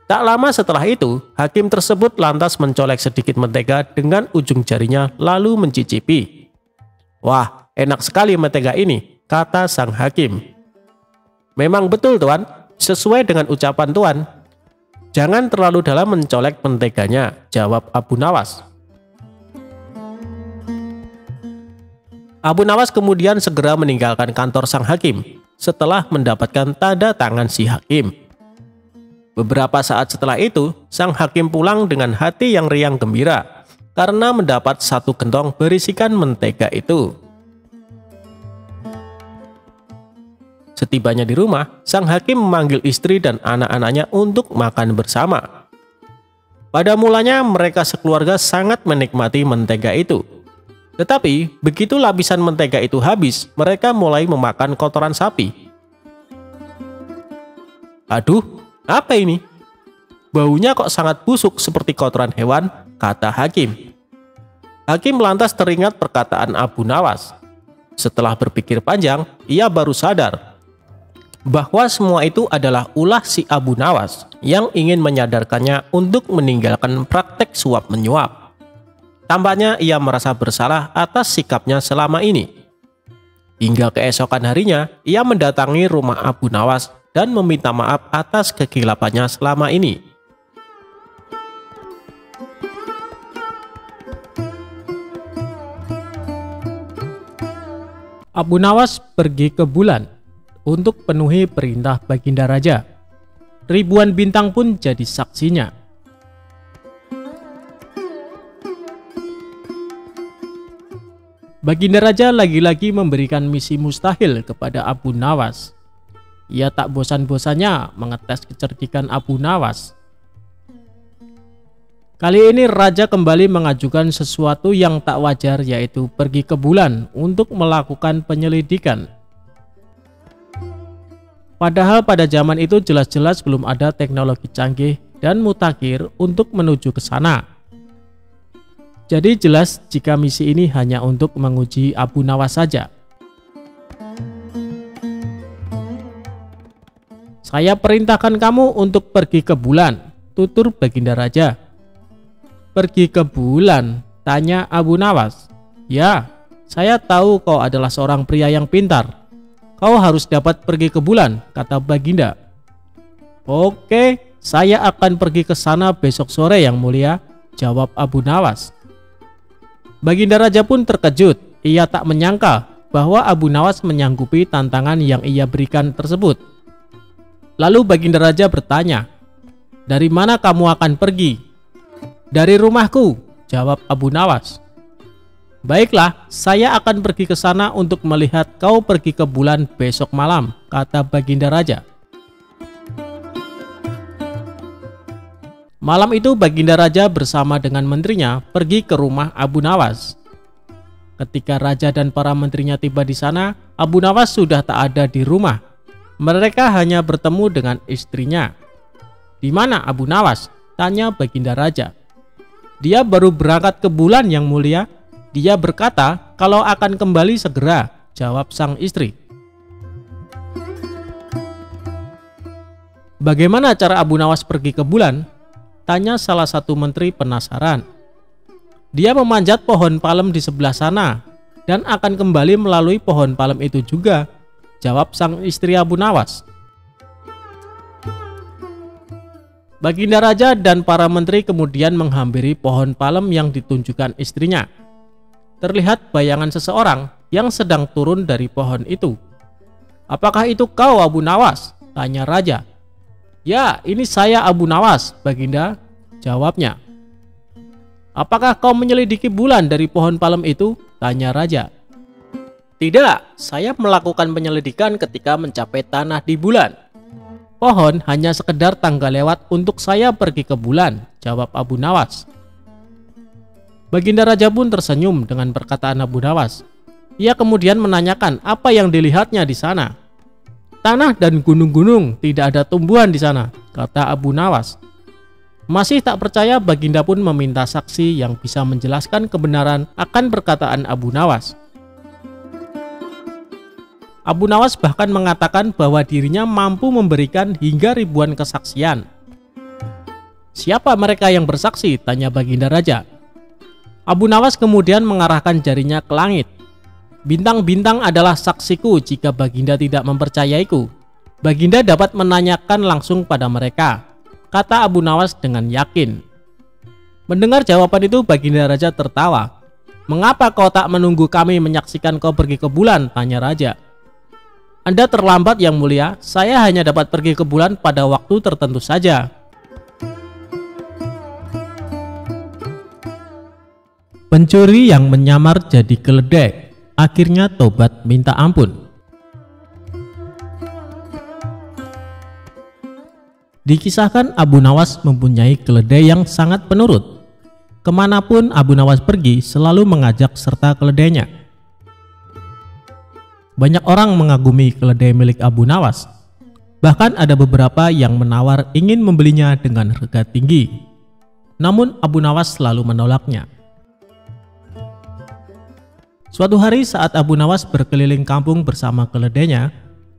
Tak lama setelah itu, hakim tersebut lantas mencolek sedikit mentega dengan ujung jarinya lalu mencicipi. "Wah, enak sekali mentega ini," kata sang hakim. "Memang betul Tuan, sesuai dengan ucapan Tuan." "Jangan terlalu dalam mencolek menteganya," jawab Abu Nawas. Abu Nawas kemudian segera meninggalkan kantor sang hakim setelah mendapatkan tanda tangan si hakim. Beberapa saat setelah itu, sang hakim pulang dengan hati yang riang gembira karena mendapat satu gentong berisikan mentega itu. Setibanya di rumah, sang hakim memanggil istri dan anak-anaknya untuk makan bersama. Pada mulanya mereka sekeluarga sangat menikmati mentega itu. Tetapi begitu lapisan mentega itu habis, mereka mulai memakan kotoran sapi. "Aduh, apa ini? Baunya kok sangat busuk seperti kotoran hewan," kata hakim. Hakim lantas teringat perkataan Abu Nawas. Setelah berpikir panjang, ia baru sadar bahwa semua itu adalah ulah si Abu Nawas yang ingin menyadarkannya untuk meninggalkan praktek suap menyuap. Tampaknya ia merasa bersalah atas sikapnya selama ini. Hingga keesokan harinya, ia mendatangi rumah Abu Nawas dan meminta maaf atas kekilapannya selama ini. Abu Nawas pergi ke bulan untuk penuhi perintah Baginda Raja. Ribuan bintang pun jadi saksinya. Baginda Raja lagi-lagi memberikan misi mustahil kepada Abu Nawas. Ia tak bosan-bosannya mengetes kecerdikan Abu Nawas. Kali ini Raja kembali mengajukan sesuatu yang tak wajar, yaitu pergi ke bulan untuk melakukan penyelidikan. Padahal pada zaman itu jelas-jelas belum ada teknologi canggih dan mutakhir untuk menuju ke sana. Jadi jelas jika misi ini hanya untuk menguji Abu Nawas saja. "Saya perintahkan kamu untuk pergi ke bulan," tutur Baginda Raja. "Pergi ke bulan?" tanya Abu Nawas. "Ya, saya tahu kau adalah seorang pria yang pintar. Kau harus dapat pergi ke bulan," kata Baginda. "Oke, saya akan pergi ke sana besok sore yang mulia," jawab Abu Nawas. Baginda Raja pun terkejut Ia tak menyangka bahwa Abu Nawas menyanggupi tantangan yang ia berikan tersebut. Lalu Baginda Raja bertanya, "Dari mana kamu akan pergi?" "Dari rumahku," jawab Abu Nawas. "Baiklah, saya akan pergi ke sana untuk melihat kau pergi ke bulan besok malam," kata Baginda Raja. Malam itu Baginda Raja bersama dengan menterinya pergi ke rumah Abu Nawas. Ketika Raja dan para menterinya tiba di sana, Abu Nawas sudah tak ada di rumah. Mereka hanya bertemu dengan istrinya. "Di mana Abu Nawas?" tanya Baginda Raja. "Dia baru berangkat ke bulan, Yang Mulia. Dia berkata kalau akan kembali segera," jawab sang istri. "Bagaimana cara Abu Nawas pergi ke bulan?" tanya salah satu menteri penasaran. "Dia memanjat pohon palem di sebelah sana dan akan kembali melalui pohon palem itu juga," jawab sang istri Abu Nawas. Baginda Raja dan para menteri kemudian menghampiri pohon palem yang ditunjukkan istrinya. Terlihat bayangan seseorang yang sedang turun dari pohon itu. "Apakah itu kau, Abu Nawas?" tanya Raja. "Ya, ini saya Abu Nawas, Baginda," jawabnya. "Apakah kau menyelidiki bulan dari pohon palem itu?" tanya Raja. "Tidak, saya melakukan penyelidikan ketika mencapai tanah di bulan. Pohon hanya sekedar tangga lewat untuk saya pergi ke bulan," jawab Abu Nawas. Baginda Raja pun tersenyum dengan perkataan Abu Nawas. Ia kemudian menanyakan apa yang dilihatnya di sana. "Tanah dan gunung-gunung, tidak ada tumbuhan di sana," kata Abu Nawas. Masih tak percaya, Baginda pun meminta saksi yang bisa menjelaskan kebenaran akan perkataan Abu Nawas. Abu Nawas bahkan mengatakan bahwa dirinya mampu memberikan hingga ribuan kesaksian. "Siapa mereka yang bersaksi?" tanya Baginda Raja. Abu Nawas kemudian mengarahkan jarinya ke langit. "Bintang-bintang adalah saksiku jika Baginda tidak mempercayaiku. Baginda dapat menanyakan langsung pada mereka," kata Abu Nawas dengan yakin. Mendengar jawaban itu, Baginda Raja tertawa. "Mengapa kau tak menunggu kami menyaksikan kau pergi ke bulan?" tanya Raja. "Anda terlambat, Yang Mulia. Saya hanya dapat pergi ke bulan pada waktu tertentu saja." Pencuri yang menyamar jadi keledai akhirnya tobat minta ampun. Dikisahkan Abu Nawas mempunyai keledai yang sangat penurut. Kemanapun Abu Nawas pergi selalu mengajak serta keledainya. Banyak orang mengagumi keledai milik Abu Nawas. Bahkan ada beberapa yang menawar ingin membelinya dengan harga tinggi. Namun Abu Nawas selalu menolaknya. Suatu hari saat Abu Nawas berkeliling kampung bersama keledainya,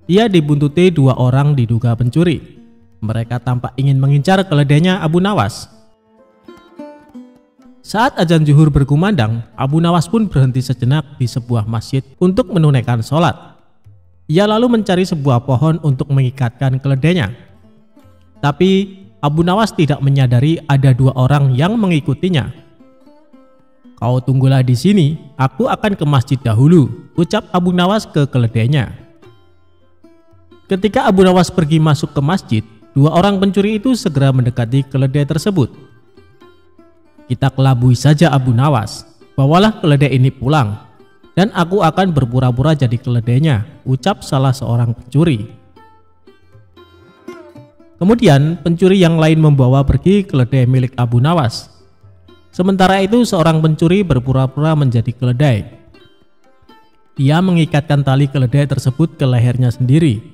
ia dibuntuti dua orang diduga pencuri. Mereka tampak ingin mengincar keledainya Abu Nawas. Saat azan zuhur berkumandang, Abu Nawas pun berhenti sejenak di sebuah masjid untuk menunaikan sholat. Ia lalu mencari sebuah pohon untuk mengikatkan keledainya. Tapi Abu Nawas tidak menyadari ada dua orang yang mengikutinya. "Kau tunggulah di sini, aku akan ke masjid dahulu," ucap Abu Nawas ke keledainya. Ketika Abu Nawas pergi masuk ke masjid, dua orang pencuri itu segera mendekati keledai tersebut. "Kita kelabui saja Abu Nawas, bawalah keledai ini pulang, dan aku akan berpura-pura jadi keledainya," ucap salah seorang pencuri. Kemudian pencuri yang lain membawa pergi keledai milik Abu Nawas. Sementara itu seorang pencuri berpura-pura menjadi keledai. Dia mengikatkan tali keledai tersebut ke lehernya sendiri.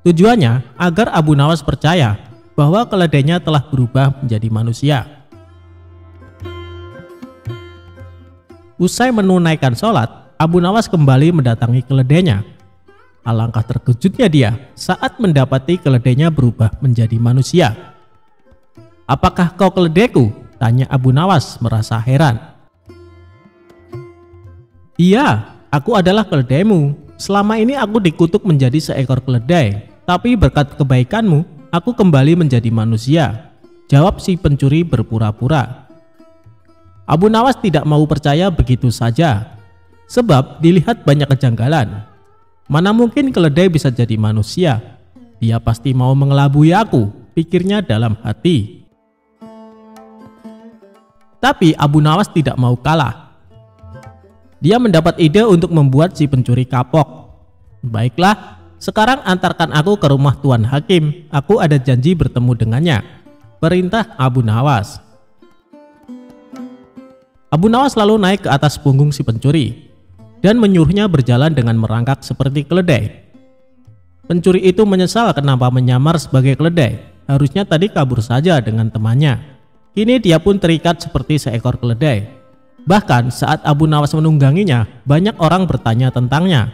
Tujuannya agar Abu Nawas percaya bahwa keledainya telah berubah menjadi manusia. Usai menunaikan sholat, Abu Nawas kembali mendatangi keledainya. Alangkah terkejutnya dia saat mendapati keledainya berubah menjadi manusia. "Apakah kau keledaiku?" tanya Abu Nawas merasa heran. "Iya, aku adalah keledaimu. Selama ini aku dikutuk menjadi seekor keledai, tapi berkat kebaikanmu, aku kembali menjadi manusia," jawab si pencuri berpura-pura. Abu Nawas tidak mau percaya begitu saja. Sebab dilihat banyak kejanggalan. Mana mungkin keledai bisa jadi manusia? Dia pasti mau mengelabui aku, pikirnya dalam hati. Tapi Abu Nawas tidak mau kalah. Dia mendapat ide untuk membuat si pencuri kapok. Baiklah, sekarang antarkan aku ke rumah Tuan Hakim. Aku ada janji bertemu dengannya, perintah Abu Nawas. Abu Nawas lalu naik ke atas punggung si pencuri dan menyuruhnya berjalan dengan merangkak seperti keledai. Pencuri itu menyesal kenapa menyamar sebagai keledai. Harusnya tadi kabur saja dengan temannya. Kini dia pun terikat seperti seekor keledai. Bahkan saat Abu Nawas menungganginya, banyak orang bertanya tentangnya.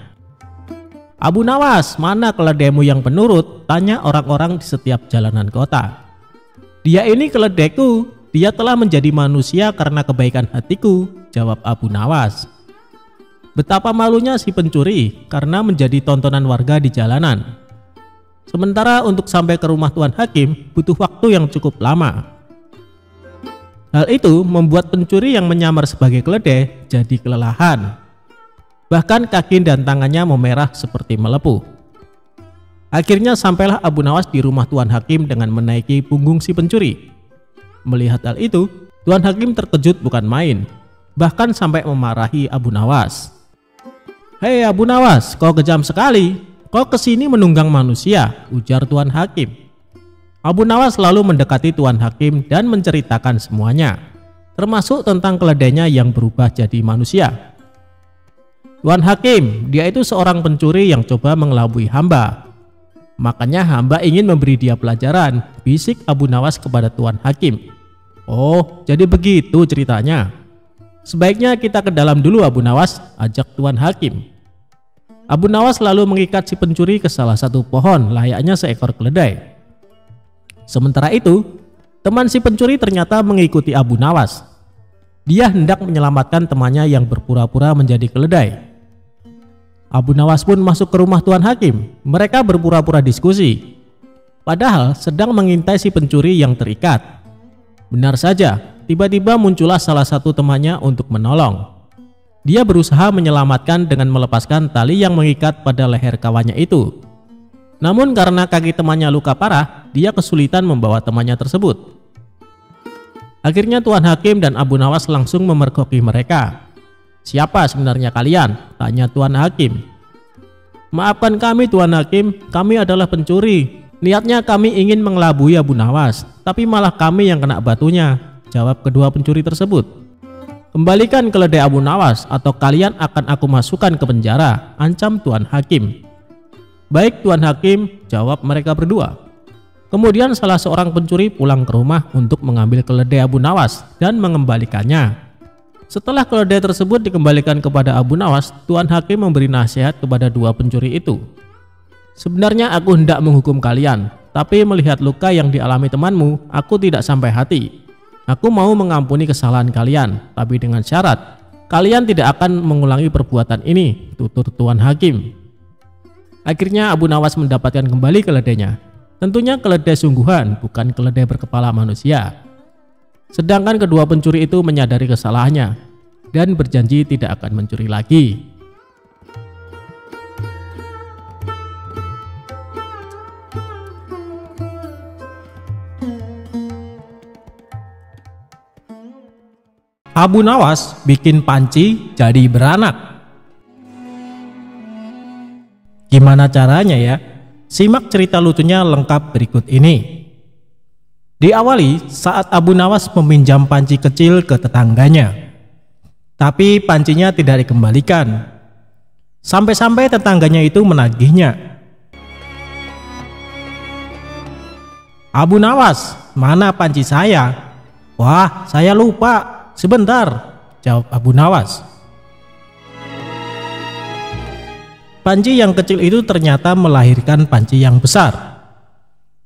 "Abu Nawas, mana keledaimu yang penurut?" tanya orang-orang di setiap jalanan kota. "Dia ini keledaiku, dia telah menjadi manusia karena kebaikan hatiku," jawab Abu Nawas. Betapa malunya si pencuri karena menjadi tontonan warga di jalanan. Sementara untuk sampai ke rumah Tuan Hakim butuh waktu yang cukup lama. Hal itu membuat pencuri yang menyamar sebagai keledai jadi kelelahan. Bahkan kaki dan tangannya memerah seperti melepuh. Akhirnya sampailah Abu Nawas di rumah Tuan Hakim dengan menaiki punggung si pencuri. Melihat hal itu, Tuan Hakim terkejut bukan main, bahkan sampai memarahi Abu Nawas. "Hei Abu Nawas, kau kejam sekali. Kau kesini menunggang manusia," ujar Tuan Hakim. Abu Nawas lalu mendekati Tuan Hakim dan menceritakan semuanya, termasuk tentang keledainya yang berubah jadi manusia. "Tuan Hakim, dia itu seorang pencuri yang coba mengelabui hamba. Makanya hamba ingin memberi dia pelajaran," bisik Abu Nawas kepada Tuan Hakim. "Oh, jadi begitu ceritanya. Sebaiknya kita ke dalam dulu Abu Nawas," ajak Tuan Hakim. Abu Nawas lalu mengikat si pencuri ke salah satu pohon layaknya seekor keledai. Sementara itu, teman si pencuri ternyata mengikuti Abu Nawas. Dia hendak menyelamatkan temannya yang berpura-pura menjadi keledai. Abu Nawas pun masuk ke rumah Tuan Hakim. Mereka berpura-pura diskusi, padahal sedang mengintai si pencuri yang terikat. Benar saja, tiba-tiba muncullah salah satu temannya untuk menolong. Dia berusaha menyelamatkan dengan melepaskan tali yang mengikat pada leher kawannya itu. Namun karena kaki temannya luka parah, dia kesulitan membawa temannya tersebut. Akhirnya Tuan Hakim dan Abu Nawas langsung memergoki mereka. "Siapa sebenarnya kalian?" tanya Tuan Hakim. "Maafkan kami Tuan Hakim, kami adalah pencuri. Niatnya kami ingin mengelabui Abu Nawas, tapi malah kami yang kena batunya," jawab kedua pencuri tersebut. "Kembalikan keledai Abu Nawas atau kalian akan aku masukkan ke penjara," ancam Tuan Hakim. "Baik Tuan Hakim," jawab mereka berdua. Kemudian salah seorang pencuri pulang ke rumah untuk mengambil keledai Abu Nawas dan mengembalikannya. Setelah keledai tersebut dikembalikan kepada Abu Nawas, Tuan Hakim memberi nasihat kepada dua pencuri itu. "Sebenarnya aku hendak menghukum kalian, tapi melihat luka yang dialami temanmu, aku tidak sampai hati. Aku mau mengampuni kesalahan kalian, tapi dengan syarat kalian tidak akan mengulangi perbuatan ini," tutur Tuan Hakim. Akhirnya Abu Nawas mendapatkan kembali keledainya. Tentunya keledai sungguhan, bukan keledai berkepala manusia. Sedangkan kedua pencuri itu menyadari kesalahannya dan berjanji tidak akan mencuri lagi. Abu Nawas bikin panci jadi beranak. Gimana caranya ya? Simak cerita lucunya lengkap berikut ini. Diawali saat Abu Nawas meminjam panci kecil ke tetangganya. Tapi pancinya tidak dikembalikan. Sampai-sampai tetangganya itu menagihnya. "Abu Nawas, mana panci saya?" "Wah, saya lupa. Sebentar," jawab Abu Nawas. Panci yang kecil itu ternyata melahirkan panci yang besar.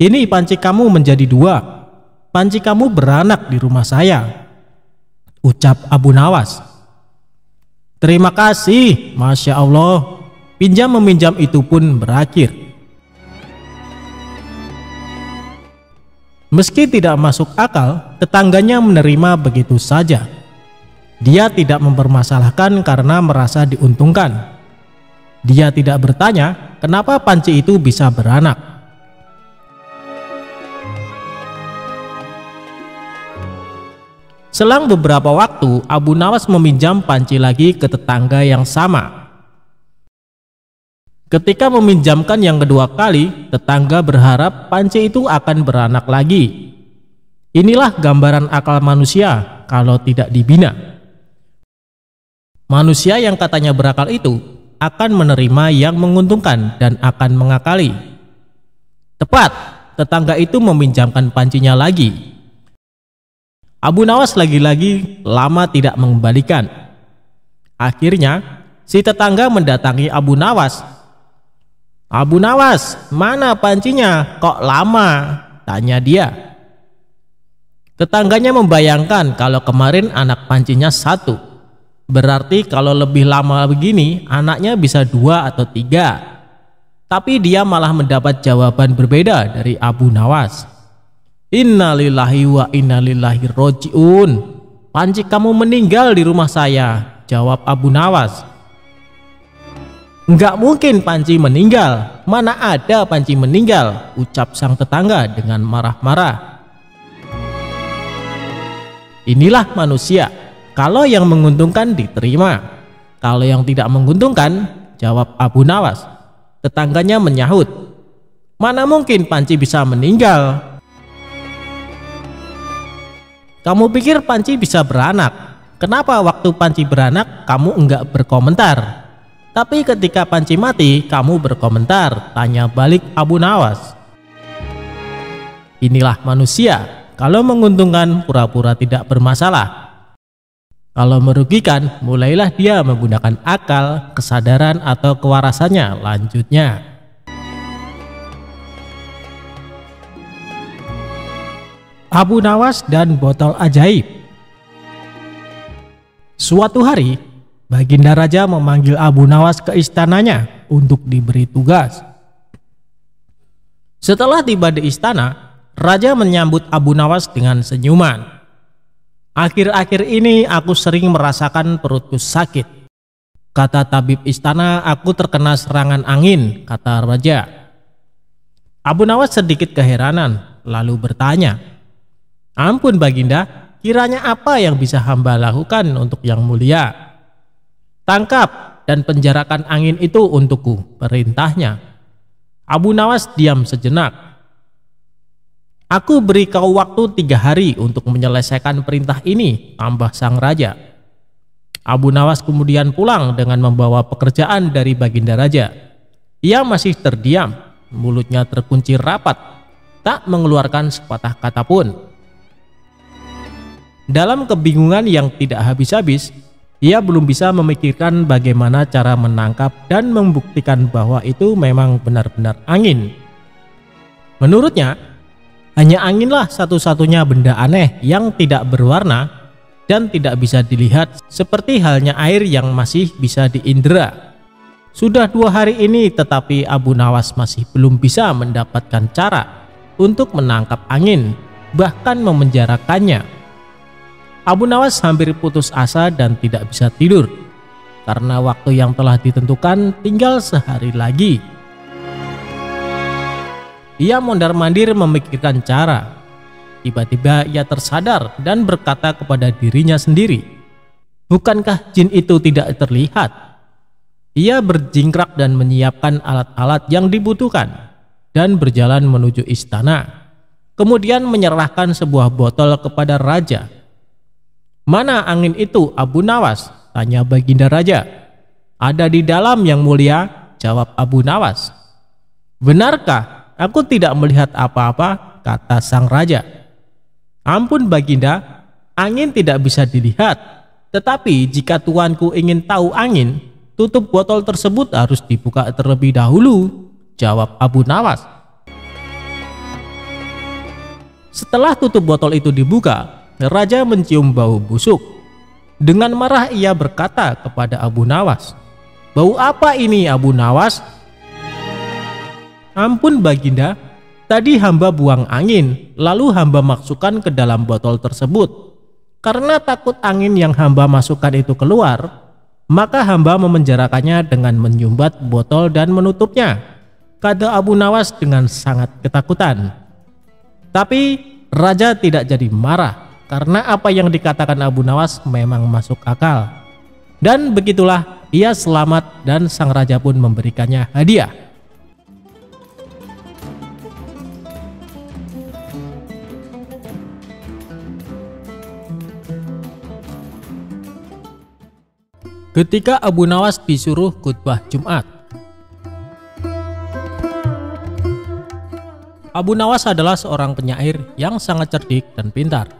"Ini panci kamu menjadi dua. Panci kamu beranak di rumah saya," ucap Abu Nawas. "Terima kasih, Masya Allah." Pinjam meminjam itu pun berakhir. Meski tidak masuk akal, tetangganya menerima begitu saja. Dia tidak mempermasalahkan karena merasa diuntungkan. Dia tidak bertanya kenapa panci itu bisa beranak. Selang beberapa waktu, Abu Nawas meminjam panci lagi ke tetangga yang sama. Ketika meminjamkan yang kedua kali, tetangga berharap panci itu akan beranak lagi. Inilah gambaran akal manusia kalau tidak dibina. Manusia yang katanya berakal itu akan menerima yang menguntungkan dan akan mengakali. Tepat, tetangga itu meminjamkan pancinya lagi. Abu Nawas lagi-lagi lama tidak mengembalikan. Akhirnya, si tetangga mendatangi Abu Nawas. "Abu Nawas, mana pancinya? Kok lama?" tanya dia. Tetangganya membayangkan kalau kemarin anak pancinya 1. Berarti kalau lebih lama begini, anaknya bisa 2 atau 3. Tapi dia malah mendapat jawaban berbeda dari Abu Nawas. "Innalillahi wa innalillahi roji'un. Panci kamu meninggal di rumah saya," jawab Abu Nawas. "Enggak mungkin panci meninggal. Mana ada panci meninggal," ucap sang tetangga dengan marah-marah. Inilah manusia. Kalau yang menguntungkan diterima, kalau yang tidak menguntungkan, jawab Abu Nawas. Tetangganya menyahut, "Mana mungkin panci bisa meninggal? Kamu pikir panci bisa beranak? Kenapa waktu panci beranak kamu enggak berkomentar? Tapi ketika panci mati kamu berkomentar," tanya balik Abu Nawas. Inilah manusia. Kalau menguntungkan pura-pura tidak bermasalah. Kalau merugikan, mulailah dia menggunakan akal, kesadaran, atau kewarasannya. Lanjutnya, Abu Nawas dan botol ajaib. Suatu hari, Baginda Raja memanggil Abu Nawas ke istananya untuk diberi tugas. Setelah tiba di istana, Raja menyambut Abu Nawas dengan senyuman. "Akhir-akhir ini aku sering merasakan perutku sakit. Kata tabib istana, aku terkena serangan angin," kata Raja. Abu Nawas sedikit keheranan, lalu bertanya, "Ampun Baginda, kiranya apa yang bisa hamba lakukan untuk yang mulia?" "Tangkap dan penjarakan angin itu untukku," perintahnya. Abu Nawas diam sejenak. "Aku beri kau waktu 3 hari untuk menyelesaikan perintah ini," tambah sang raja. Abu Nawas kemudian pulang dengan membawa pekerjaan dari Baginda Raja. Ia masih terdiam, mulutnya terkunci rapat, tak mengeluarkan sepatah kata pun. Dalam kebingungan yang tidak habis-habis, ia belum bisa memikirkan bagaimana cara menangkap dan membuktikan bahwa itu memang benar-benar angin. Menurutnya, hanya anginlah satu-satunya benda aneh yang tidak berwarna dan tidak bisa dilihat, seperti halnya air yang masih bisa diindera. Sudah 2 hari ini tetapi Abu Nawas masih belum bisa mendapatkan cara untuk menangkap angin, bahkan memenjarakannya. Abu Nawas hampir putus asa dan tidak bisa tidur, karena waktu yang telah ditentukan tinggal sehari lagi. Ia mondar-mandir memikirkan cara. Tiba-tiba ia tersadar dan berkata kepada dirinya sendiri, "Bukankah jin itu tidak terlihat?" Ia berjingkrak dan menyiapkan alat-alat yang dibutuhkan dan berjalan menuju istana. Kemudian menyerahkan sebuah botol kepada raja. "Mana angin itu, Abu Nawas?" tanya Baginda Raja. "Ada di dalam yang mulia," jawab Abu Nawas. "Benarkah? Aku tidak melihat apa-apa," kata sang raja. "Ampun Baginda, angin tidak bisa dilihat. Tetapi jika tuanku ingin tahu angin, tutup botol tersebut harus dibuka terlebih dahulu," jawab Abu Nawas. Setelah tutup botol itu dibuka, raja mencium bau busuk. Dengan marah ia berkata kepada Abu Nawas, "Bau apa ini Abu Nawas?" "Ampun Baginda, tadi hamba buang angin, lalu hamba masukkan ke dalam botol tersebut. Karena takut angin yang hamba masukkan itu keluar, maka hamba memenjarakannya dengan menyumbat botol dan menutupnya, kata Abu Nawas dengan sangat ketakutan. Tapi raja tidak jadi marah, karena apa yang dikatakan Abu Nawas memang masuk akal. Dan begitulah ia selamat dan sang raja pun memberikannya hadiah. Ketika Abu Nawas disuruh khutbah Jumat. Abu Nawas adalah seorang penyair yang sangat cerdik dan pintar.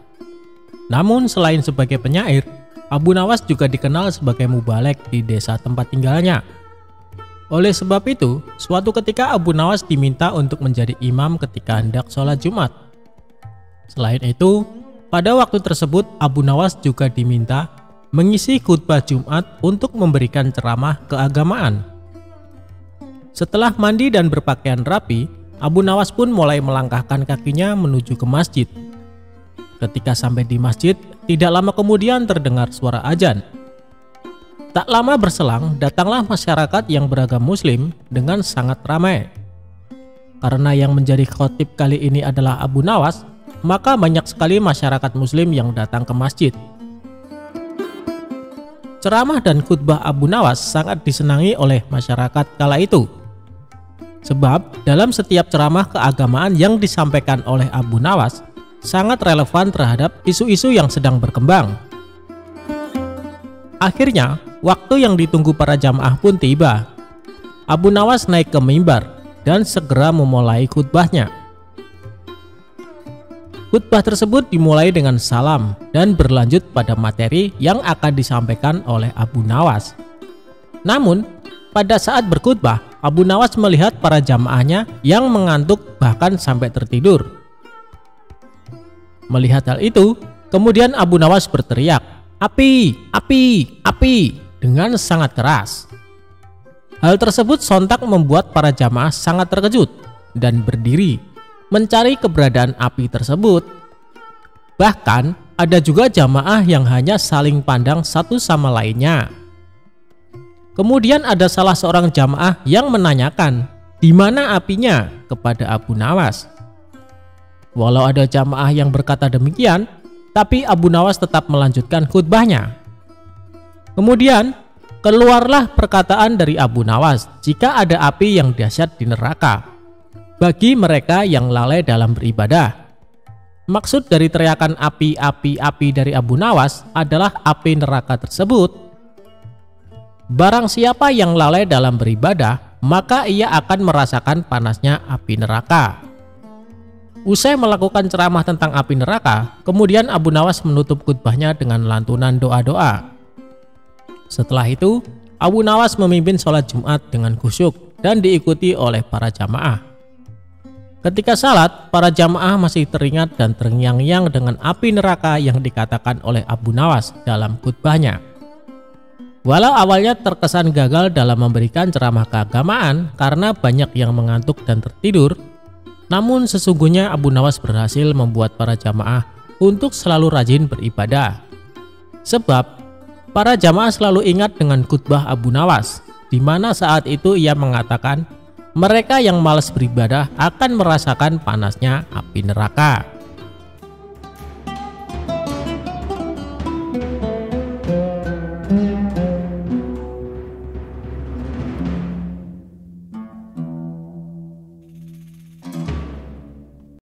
Namun selain sebagai penyair, Abu Nawas juga dikenal sebagai mubalek di desa tempat tinggalnya. Oleh sebab itu, suatu ketika Abu Nawas diminta untuk menjadi imam ketika hendak sholat Jumat. Selain itu, pada waktu tersebut Abu Nawas juga diminta mengisi khutbah Jumat untuk memberikan ceramah keagamaan. Setelah mandi dan berpakaian rapi, Abu Nawas pun mulai melangkahkan kakinya menuju ke masjid. Ketika sampai di masjid, tidak lama kemudian terdengar suara azan. Tak lama berselang, datanglah masyarakat yang beragam Muslim dengan sangat ramai. Karena yang menjadi khotib kali ini adalah Abu Nawas, maka banyak sekali masyarakat Muslim yang datang ke masjid. Ceramah dan khutbah Abu Nawas sangat disenangi oleh masyarakat kala itu. Sebab dalam setiap ceramah keagamaan yang disampaikan oleh Abu Nawas sangat relevan terhadap isu-isu yang sedang berkembang. Akhirnya, waktu yang ditunggu para jamaah pun tiba. Abu Nawas naik ke mimbar dan segera memulai khutbahnya. Khutbah tersebut dimulai dengan salam dan berlanjut pada materi yang akan disampaikan oleh Abu Nawas. Namun, pada saat berkhutbah, Abu Nawas melihat para jamaahnya yang mengantuk bahkan sampai tertidur. Melihat hal itu, kemudian Abu Nawas berteriak, "Api, api, api!" dengan sangat keras. Hal tersebut sontak membuat para jamaah sangat terkejut dan berdiri mencari keberadaan api tersebut. Bahkan ada juga jamaah yang hanya saling pandang satu sama lainnya. Kemudian ada salah seorang jamaah yang menanyakan, "Di mana apinya?" kepada Abu Nawas. Walau ada jamaah yang berkata demikian, tapi Abu Nawas tetap melanjutkan khutbahnya. Kemudian keluarlah perkataan dari Abu Nawas, jika ada api yang dahsyat di neraka bagi mereka yang lalai dalam beribadah. Maksud dari teriakan api, api, api dari Abu Nawas adalah api neraka tersebut. Barang siapa yang lalai dalam beribadah, maka ia akan merasakan panasnya api neraka. Usai melakukan ceramah tentang api neraka, kemudian Abu Nawas menutup khutbahnya dengan lantunan doa-doa. Setelah itu, Abu Nawas memimpin sholat Jumat dengan khusyuk dan diikuti oleh para jamaah. Ketika salat, para jamaah masih teringat dan terngiang-ngiang dengan api neraka yang dikatakan oleh Abu Nawas dalam khutbahnya. Walau awalnya terkesan gagal dalam memberikan ceramah keagamaan karena banyak yang mengantuk dan tertidur, namun sesungguhnya Abu Nawas berhasil membuat para jamaah untuk selalu rajin beribadah. Sebab para jamaah selalu ingat dengan khutbah Abu Nawas, di mana saat itu ia mengatakan, mereka yang malas beribadah akan merasakan panasnya api neraka.